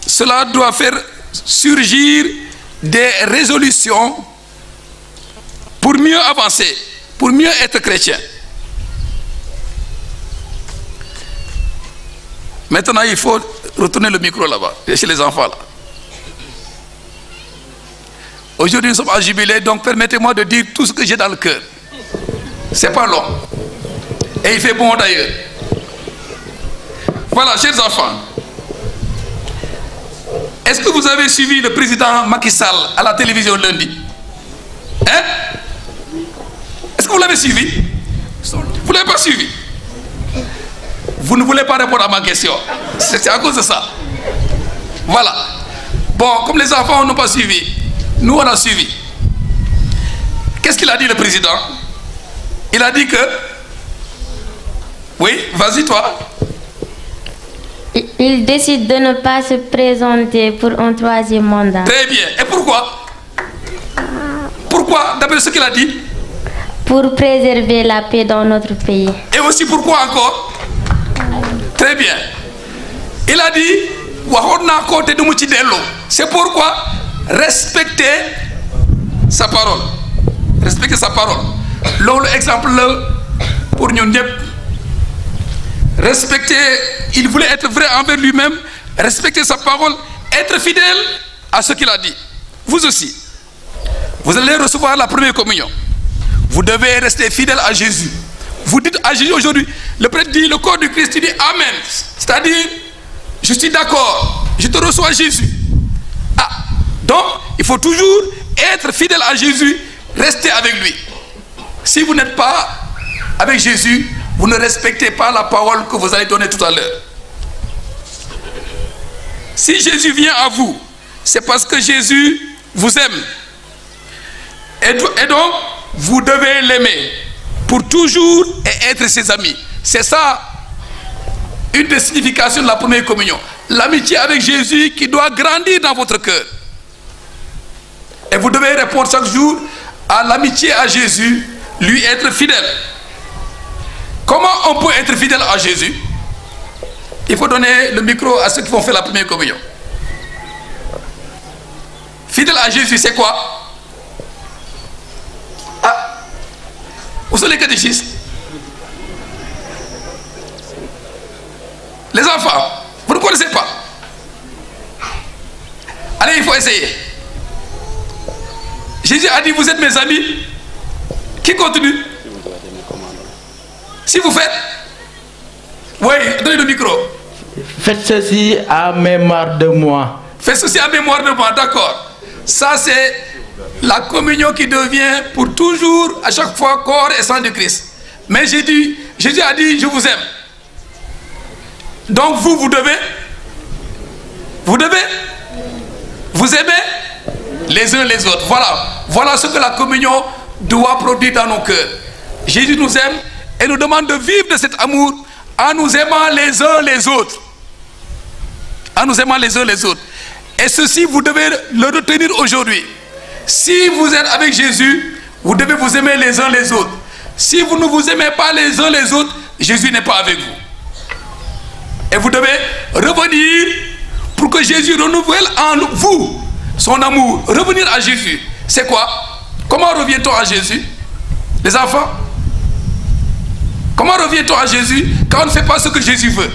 A: Cela doit faire surgir des résolutions pour mieux avancer, pour mieux être chrétien. Maintenant, il faut retourner le micro là-bas, chez les enfants là. Aujourd'hui, nous sommes à jubilé, donc permettez-moi de dire tout ce que j'ai dans le cœur. C'est pas long. Et il fait bon d'ailleurs. Voilà, chers enfants. Est-ce que vous avez suivi le président Macky Sall à la télévision lundi? Hein? Est-ce que vous l'avez suivi? Vous ne l'avez pas suivi? Vous ne voulez pas répondre à ma question. C'est à cause de ça. Voilà. Bon, comme les enfants n'ont pas suivi, nous on a suivi. Qu'est-ce qu'il a dit le président? Il a dit que... Oui, vas-y toi.
E: Il décide de ne pas se présenter pour un troisième mandat.
A: Très bien. Et pourquoi? Pourquoi, d'après ce qu'il a dit?
E: Pour préserver la paix dans notre pays.
A: Et aussi pourquoi encore? Très bien. Il a dit, c'est pourquoi respecter sa parole. Respecter sa parole. L'autre exemple pour nous, respecter, il voulait être vrai envers lui-même, respecter sa parole, être fidèle à ce qu'il a dit. Vous aussi, vous allez recevoir la première communion. Vous devez rester fidèle à Jésus. Vous dites à Jésus aujourd'hui, le prêtre dit le corps du Christ, tu dis Amen. C'est-à-dire, je suis d'accord, je te reçois Jésus. Ah, donc, il faut toujours être fidèle à Jésus, rester avec lui. Si vous n'êtes pas avec Jésus, vous ne respectez pas la parole que vous allez donner tout à l'heure. Si Jésus vient à vous, c'est parce que Jésus vous aime. Et donc, vous devez l'aimer pour toujours et être ses amis. C'est ça, une des significations de la première communion. L'amitié avec Jésus qui doit grandir dans votre cœur. Et vous devez répondre chaque jour à l'amitié à Jésus, lui être fidèle. Comment on peut être fidèle à Jésus? Il faut donner le micro à ceux qui vont faire la première communion. Fidèle à Jésus, c'est quoi? Ah, où sont les catéchistes? Les enfants, vous ne connaissez pas? Allez, il faut essayer. Jésus a dit, vous êtes mes amis. Qui continue? Si vous faites, oui, donnez le micro.
F: Faites ceci à mémoire de moi.
A: Faites ceci à mémoire de moi, d'accord. Ça, c'est la communion qui devient pour toujours, à chaque fois, corps et sang de Christ. Mais Jésus a dit, je vous aime. Donc vous devez vous aimer les uns les autres. Voilà ce que la communion doit produire dans nos cœurs. Jésus nous aime et nous demande de vivre de cet amour en nous aimant les uns les autres. En nous aimant les uns les autres. Et ceci, vous devez le retenir aujourd'hui. Si vous êtes avec Jésus, vous devez vous aimer les uns les autres. Si vous ne vous aimez pas les uns les autres, Jésus n'est pas avec vous. Et vous devez revenir pour que Jésus renouvelle en vous son amour. Revenir à Jésus. C'est quoi? Comment revient-on à Jésus? Les enfants? Comment revient-on à Jésus quand on ne fait pas ce que Jésus veut?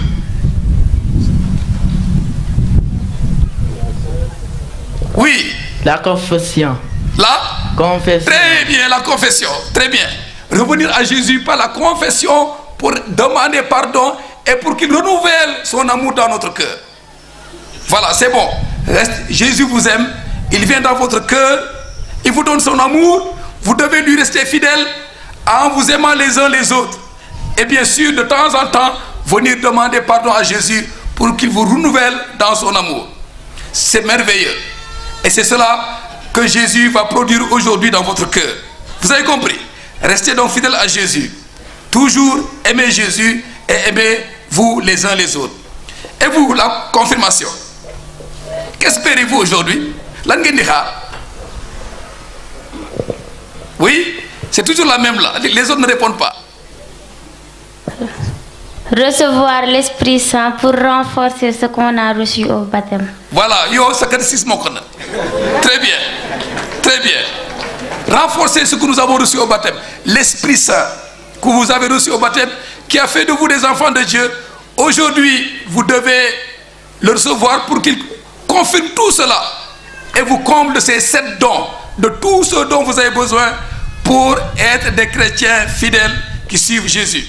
A: Oui.
F: La confession.
A: La
F: confession.
A: Très bien, la confession. Très bien. Revenir à Jésus par la confession pour demander pardon et pour qu'il renouvelle son amour dans notre cœur. Voilà, c'est bon. Jésus vous aime, il vient dans votre cœur, il vous donne son amour, vous devez lui rester fidèle en vous aimant les uns les autres. Et bien sûr, de temps en temps, venir demander pardon à Jésus pour qu'il vous renouvelle dans son amour. C'est merveilleux. Et c'est cela que Jésus va produire aujourd'hui dans votre cœur. Vous avez compris? Restez donc fidèles à Jésus. Toujours aimez Jésus et aimez-vous les uns les autres. Et vous, la confirmation. Qu'espérez-vous aujourd'hui? Oui, c'est toujours la même là. Les autres ne répondent pas.
E: Recevoir l'Esprit Saint pour renforcer ce qu'on a reçu au baptême.
A: Voilà, très bien, très bien. Renforcer ce que nous avons reçu au baptême. L'Esprit Saint que vous avez reçu au baptême, qui a fait de vous des enfants de Dieu. Aujourd'hui, vous devez le recevoir pour qu'il confirme tout cela et vous comble de ces 7 dons, de tout ce dont vous avez besoin pour être des chrétiens fidèles qui suivent Jésus.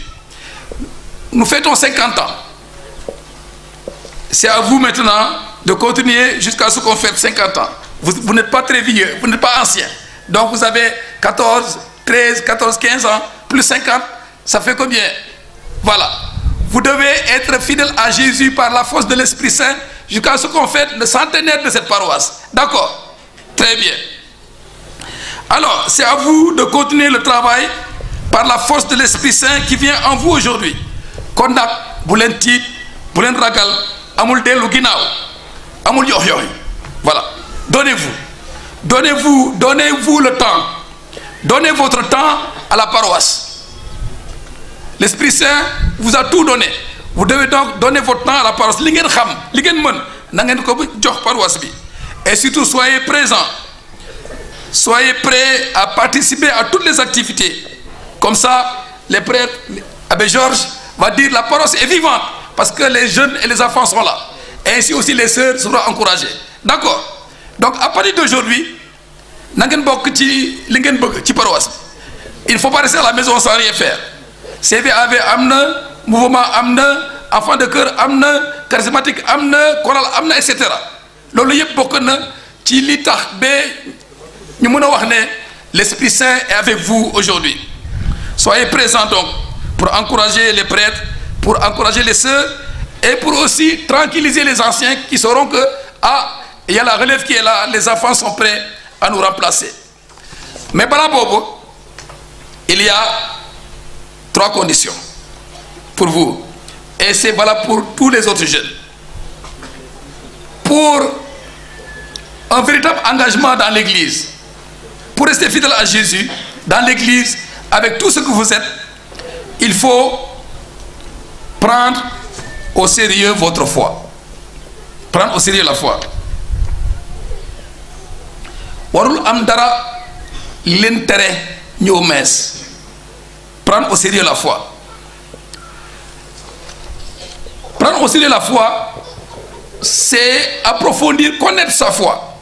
A: Nous fêtons 50 ans. C'est à vous maintenant de continuer jusqu'à ce qu'on fête 50 ans. Vous n'êtes pas très vieux, vous n'êtes pas ancien. Donc vous avez 14, 13, 14, 15 ans, plus 50, ça fait combien? Voilà. Vous devez être fidèle à Jésus par la force de l'Esprit Saint jusqu'à ce qu'on fête le centenaire de cette paroisse. D'accord? Très bien. Alors, c'est à vous de continuer le travail par la force de l'Esprit Saint qui vient en vous aujourd'hui. Kondak, boulen tit, boulen ragal, amul delu ginaaw, amul yox yox. Voilà. Donnez-vous le temps. Donnez votre temps à la paroisse. L'Esprit Saint vous a tout donné. Vous devez donc donner votre temps à la paroisse. Li ngeen xam, li ngeen mën, na ngeen ko jox paroisse bi. Et surtout soyez présents. Soyez prêts à participer à toutes les activités. Comme ça, les prêtres, Abbé Georges va dire la parole est vivante, parce que les jeunes et les enfants sont là. Et ainsi aussi les sœurs seront encouragées. D'accord? Donc à partir d'aujourd'hui, il ne faut pas rester à la maison sans rien faire. CVAV amna, mouvement amna, enfant de cœur amna, charismatique amna, chorale amna, etc. Lolu yep bokk na ci li tax be ñu mëna wax né l'Esprit Saint est avec vous aujourd'hui. Soyez présents donc pour encourager les prêtres, pour encourager les sœurs et pour aussi tranquilliser les anciens qui sauront que il y a la relève qui est là, les enfants sont prêts à nous remplacer. Mais par rapport, il y a 3 conditions pour vous. Et c'est valable pour tous les autres jeunes. Pour un véritable engagement dans l'église, pour rester fidèle à Jésus, dans l'église, avec tout ce que vous êtes, il faut prendre au sérieux votre foi. Prendre au sérieux la foi. Warul am dara l'intérêt ñëw mees. Prendre au sérieux la foi. Prendre au sérieux la foi, c'est approfondir, connaître sa foi.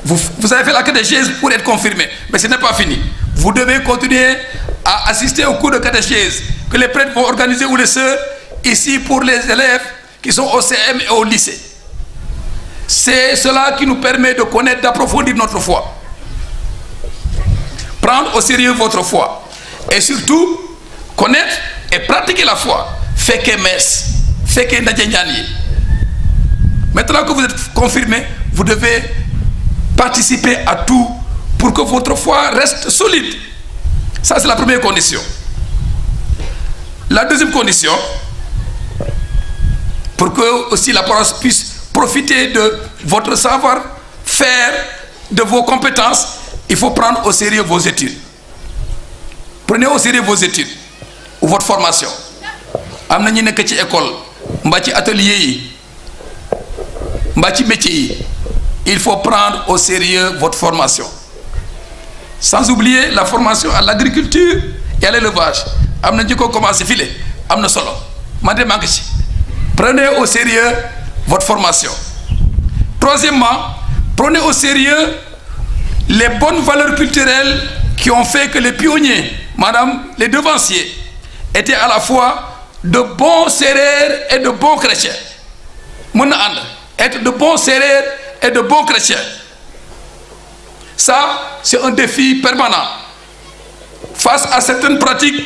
A: Vous avez fait la catéchèse pour être confirmé, mais ce n'est pas fini. Vous devez continuer à assister au cours de catéchèse que les prêtres vont organiser ou les sœurs ici pour les élèves qui sont au CM et au lycée. C'est cela qui nous permet de connaître, d'approfondir notre foi. Prendre au sérieux votre foi. Et surtout, connaître et pratiquer la foi. Feke messe, feke nadjenyani. Maintenant que vous êtes confirmé, vous devez participer à tout pour que votre foi reste solide. Ça, c'est la première condition. La deuxième condition, pour que aussi la parole puisse profiter de votre savoir-faire, de vos compétences, il faut prendre au sérieux vos études. Prenez au sérieux vos études ou votre formation. Amna ñi nek ci école, mba ci atelier yi, mba ci métier yi. Il faut prendre au sérieux votre formation. Sans oublier la formation à l'agriculture et à l'élevage. Amna ñi ko commencé filé, amna solo. Mandé manque ci. Prenez au sérieux votre formation. Troisièmement, prenez au sérieux les bonnes valeurs culturelles qui ont fait que les pionniers, madame, les devanciers, étaient à la fois de bons sérères et de bons chrétiens. Être de bons sérères et de bons chrétiens. Ça, c'est un défi permanent. Face à certaines pratiques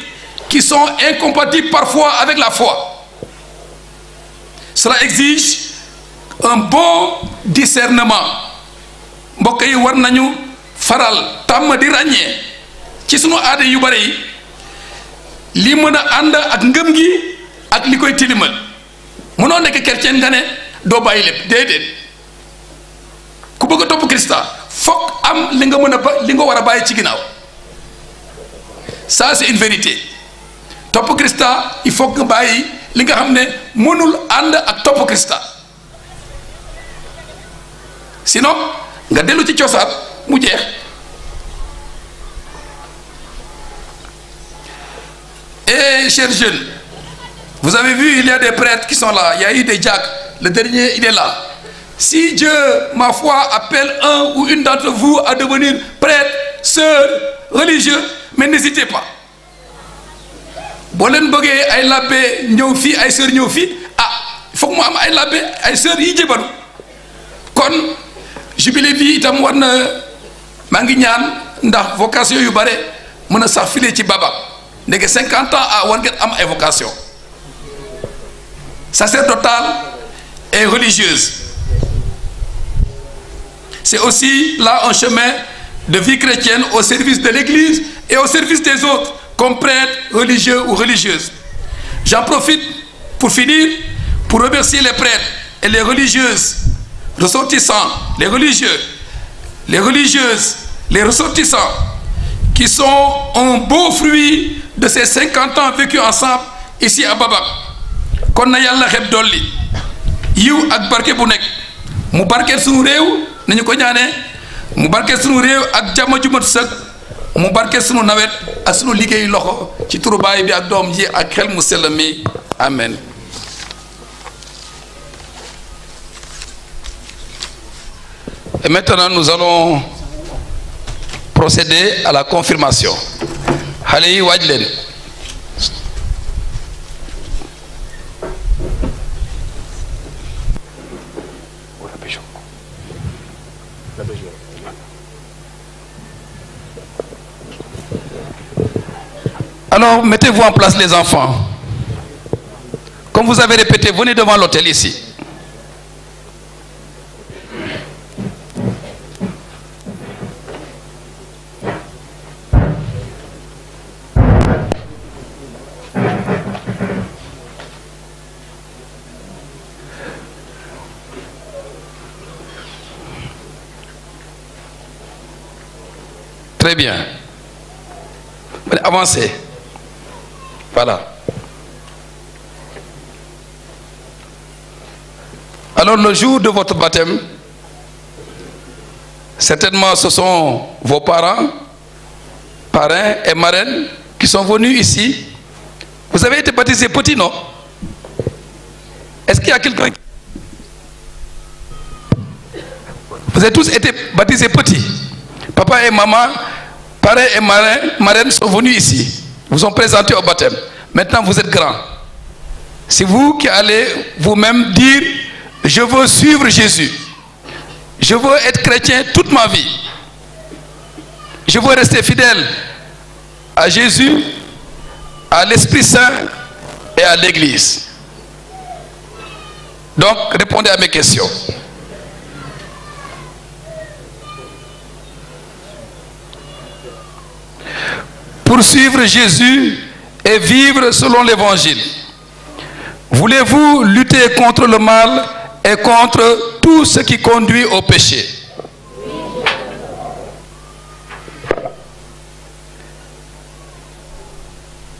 A: qui sont incompatibles parfois avec la foi. Cela exige un bon discernement. Mbokk yi war nañu faral tam di ràññee ci sunu aada yu bari yi li mën a ànd ak ngëm gi ak li koy tilimal. Mënoo nekk chrétien nga ne doo bàyyi lépp déedéet. Ku bëgg a topp Christa fokk am li nga mën a li nga war a bàyyi ci ginnaaw. Ça c'est une vérité. Topp Christa il faut nga bàyyi li nga xam ne mënul ànd ak topp Christa. Sinon nga dellu ci cosaan mu jeex. Et chers jeunes, vous avez vu, il y a des prêtres qui sont là. Il y a eu des diacres. Le dernier, il est là. Si Dieu, ma foi, appelle un ou une d'entre vous à devenir prêtre, sœur, religieux, mais n'hésitez pas. Boo leen bëggee ay labbe ñëw fii ay sœur ñëw fii il faut que mu am ay labbe ay sœur yi jébalu. Kon jubilé bi itam war na maa ngi ñaan ndax vocation yu bare mën a sax file ci baba ndege 50 ans war ngeen am ay vocation sacerdotale et religieuse. C'est aussi là un chemin de vie chrétienne au service de l'Église et au service des autres comme prêtre, religieux ou religieuse. J'en profite pour finir pour remercier les prêtres et les religieuses ressortissants, les religieux, les religieuses, les ressortissants qui sont un beau fruit de ces 50 ans vécus ensemble ici à Babak. Kon na yàlla xeb dolli yiw ak barke bu nekk mu barkeel sunu réew nañu ko ñaanee mu barkeel sunu réew ak jàmm ju mat sëkk mu barke sunu nawet ak sunu liggéeyu loxo ci turu baay bi ak doom ji ak xel mu sell mi amen. Et maintenant nous allons procéder à la confirmation. xale yi waaj leen. Alors, mettez-vous en place les enfants. Comme vous avez répété, venez devant l'autel ici. Très bien. Avancez. Voilà. Alors le jour de votre baptême, certainement ce sont vos parents, parrains et marraines qui sont venus ici. Vous avez été baptisés petits, non? Est-ce qu'il y a quelqu'un? Vous avez tous été baptisés petits. Papa et maman, parrains et marraines sont venus ici. Vous sont présentés au baptême. Maintenant, vous êtes grands. C'est vous qui allez vous-même dire, je veux suivre Jésus. Je veux être chrétien toute ma vie. Je veux rester fidèle à Jésus, à l'Esprit Saint et à l'Église. Donc, répondez à mes questions. Pour suivre Jésus et vivre selon l'Évangile, voulez-vous lutter contre le mal et contre tout ce qui conduit au péché?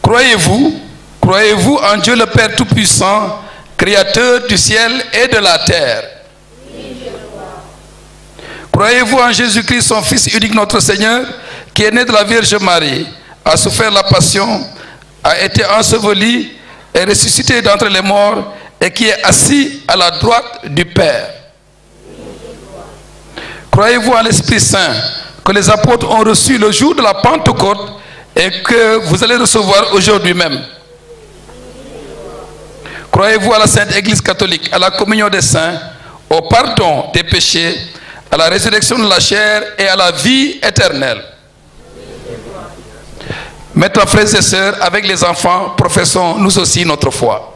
A: Croyez-vous en Dieu le Père Tout-Puissant, Créateur du ciel et de la terre? Croyez-vous en Jésus-Christ, son Fils unique, notre Seigneur, qui est né de la Vierge Marie, a souffert la passion, a été enseveli et ressuscité d'entre les morts et qui est assis à la droite du Père? Croyez-vous en l'Esprit Saint que les apôtres ont reçu le jour de la Pentecôte et que vous allez recevoir aujourd'hui même? Croyez-vous à la Sainte Église catholique, à la communion des saints, au pardon des péchés, à la résurrection de la chair et à la vie éternelle? Maintenant, frères et sœurs, avec les enfants, professons nous aussi notre foi.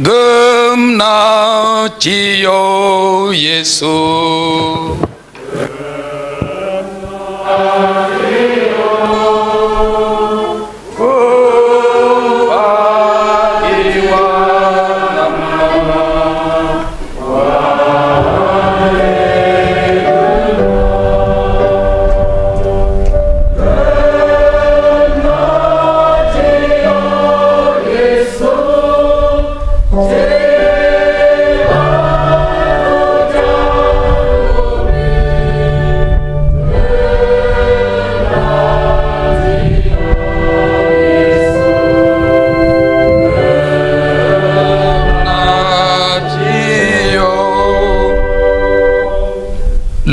A: Gëm naa ci yow Yesu.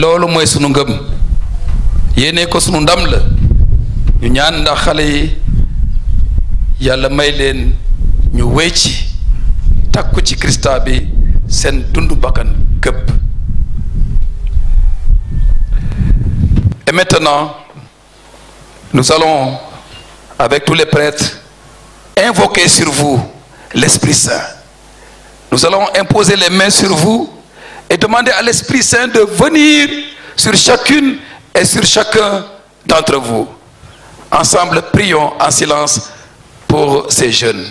A: loolu mooy sunu ngëm yéene ko sunu ndam la ñu ñaan ndax xale yi yàlla may leen ñu wéy ci takku ci Krista bi seen dundu bakkan këpp. Et maintenant nous allons avec tous les prêtres invoquer sur vous l'Esprit Saint. Nous allons imposer les mains sur vous et demander à l'Esprit Saint de venir sur chacune et sur chacun d'entre vous. Ensemble, prions en silence pour ces jeunes.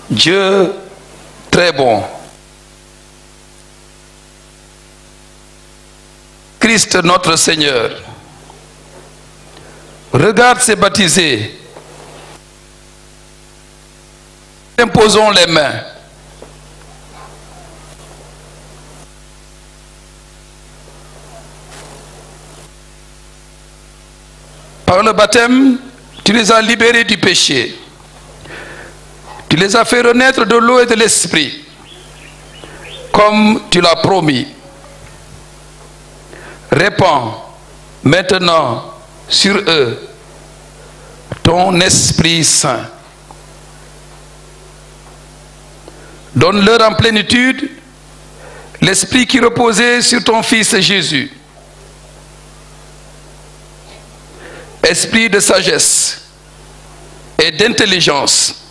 A: Dieu, très bon, Jésus-Christ notre Seigneur. Regarde ces baptisés. Imposons les mains. Par le baptême, tu les as libérés du péché. Tu les as fait renaître de l'eau et de l'esprit, comme tu l'as promis. Répands maintenant sur eux ton Esprit Saint. Donne-leur en plénitude l'esprit qui reposait sur ton Fils Jésus. Esprit de sagesse et d'intelligence.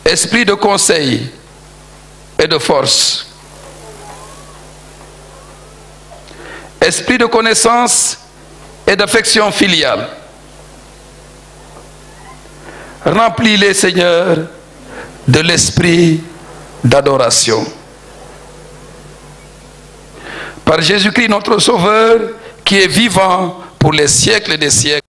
A: Esprit de conseil et de force. Esprit de connaissance et d'affection filiale. Remplis-les, Seigneur, de l'esprit d'adoration. Par Jésus-Christ notre Sauveur, qui est vivant pour les siècles des siècles.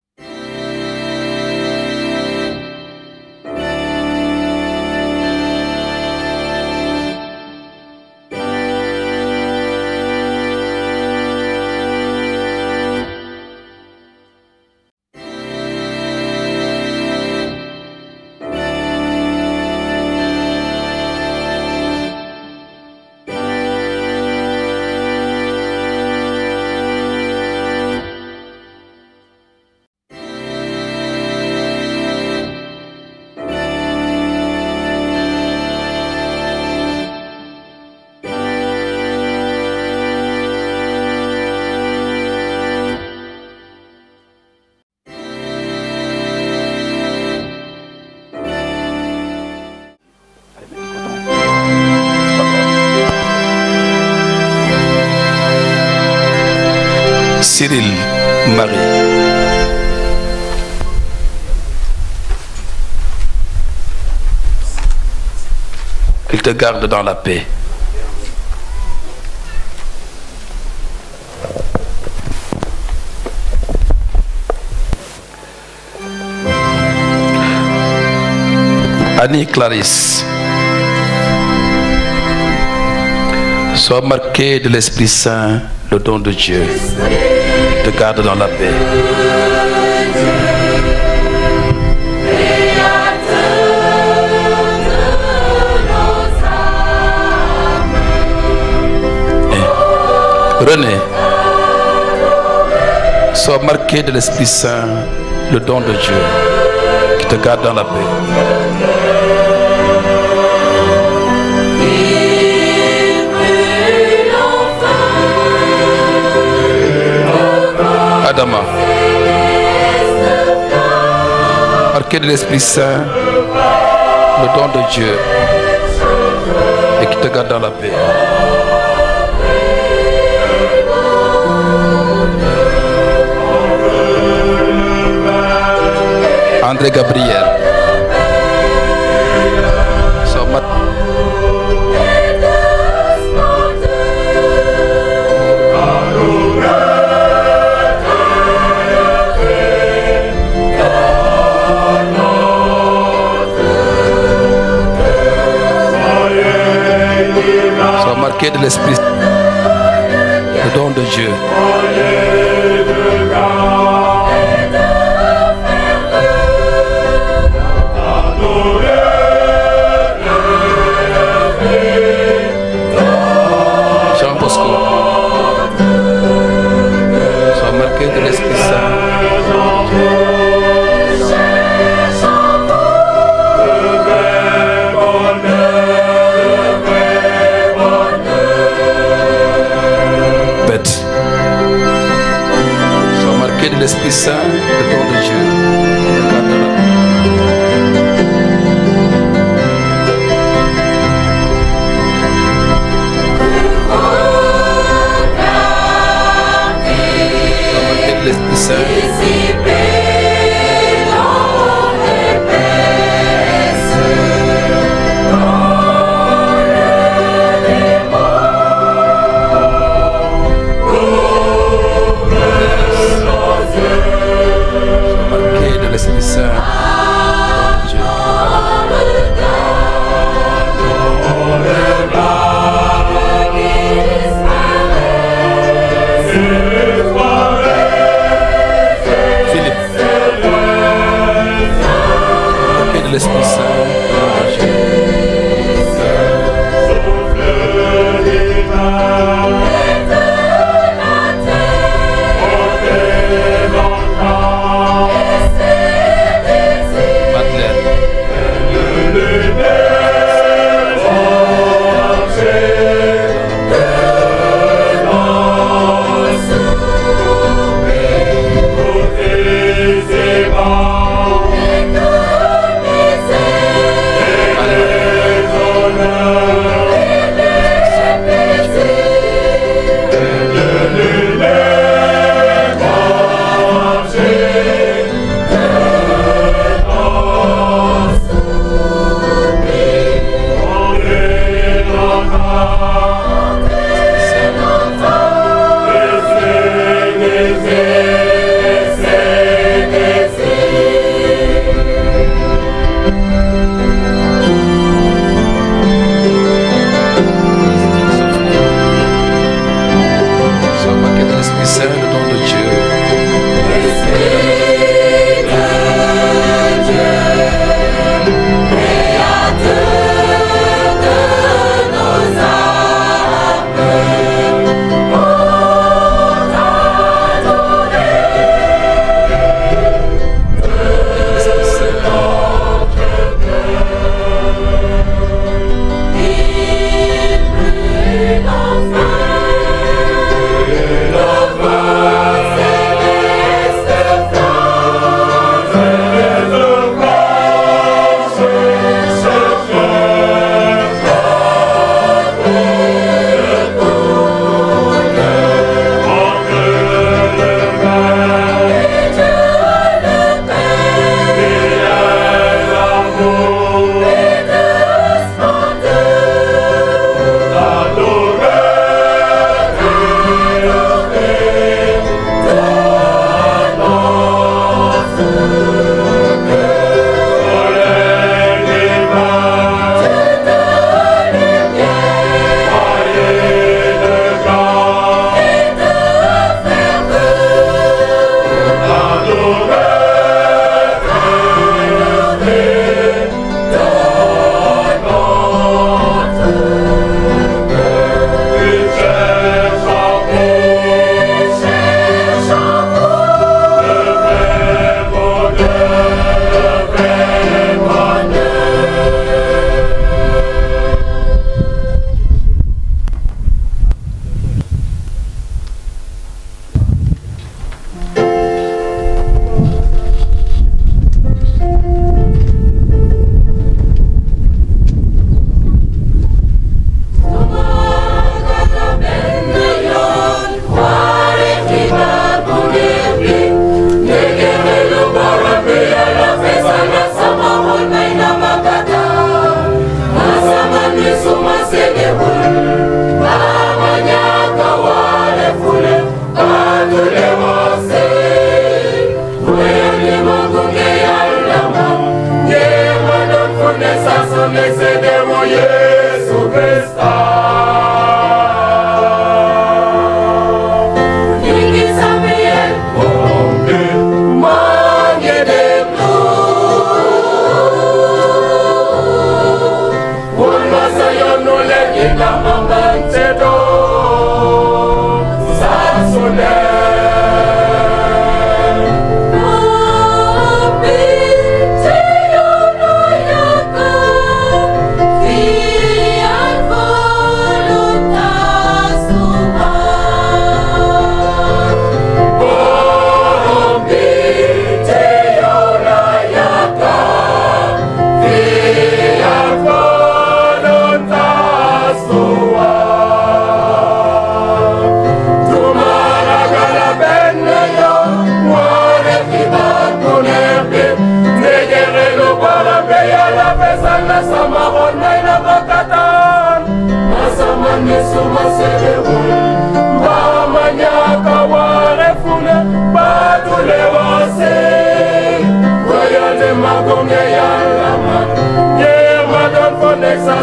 A: Cyril Marie. Qu'il te garde dans la paix. Annie Clarisse. Sois marquée de l'Esprit Saint, le don de Dieu. Te garde dans la paix. René, sois marqué de l'Esprit Saint, le don de Dieu, qui te garde dans la paix. Adama, marqué de l'Esprit Saint, le don de Dieu, et qui te garde dans la paix. André Gabriel, marqué de l'Esprit, le don de Dieu. Jean Bosco, sois marqué de l'Esprit Saint. de l'Esprit Saint.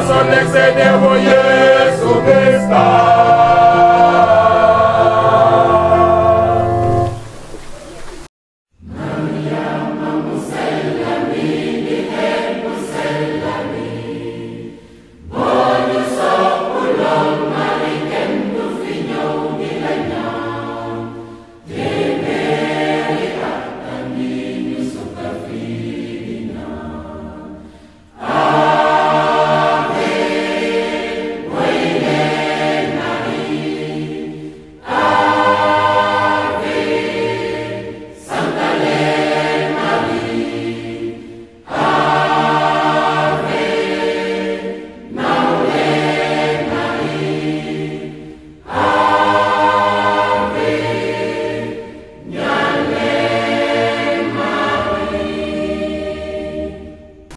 G: Son excès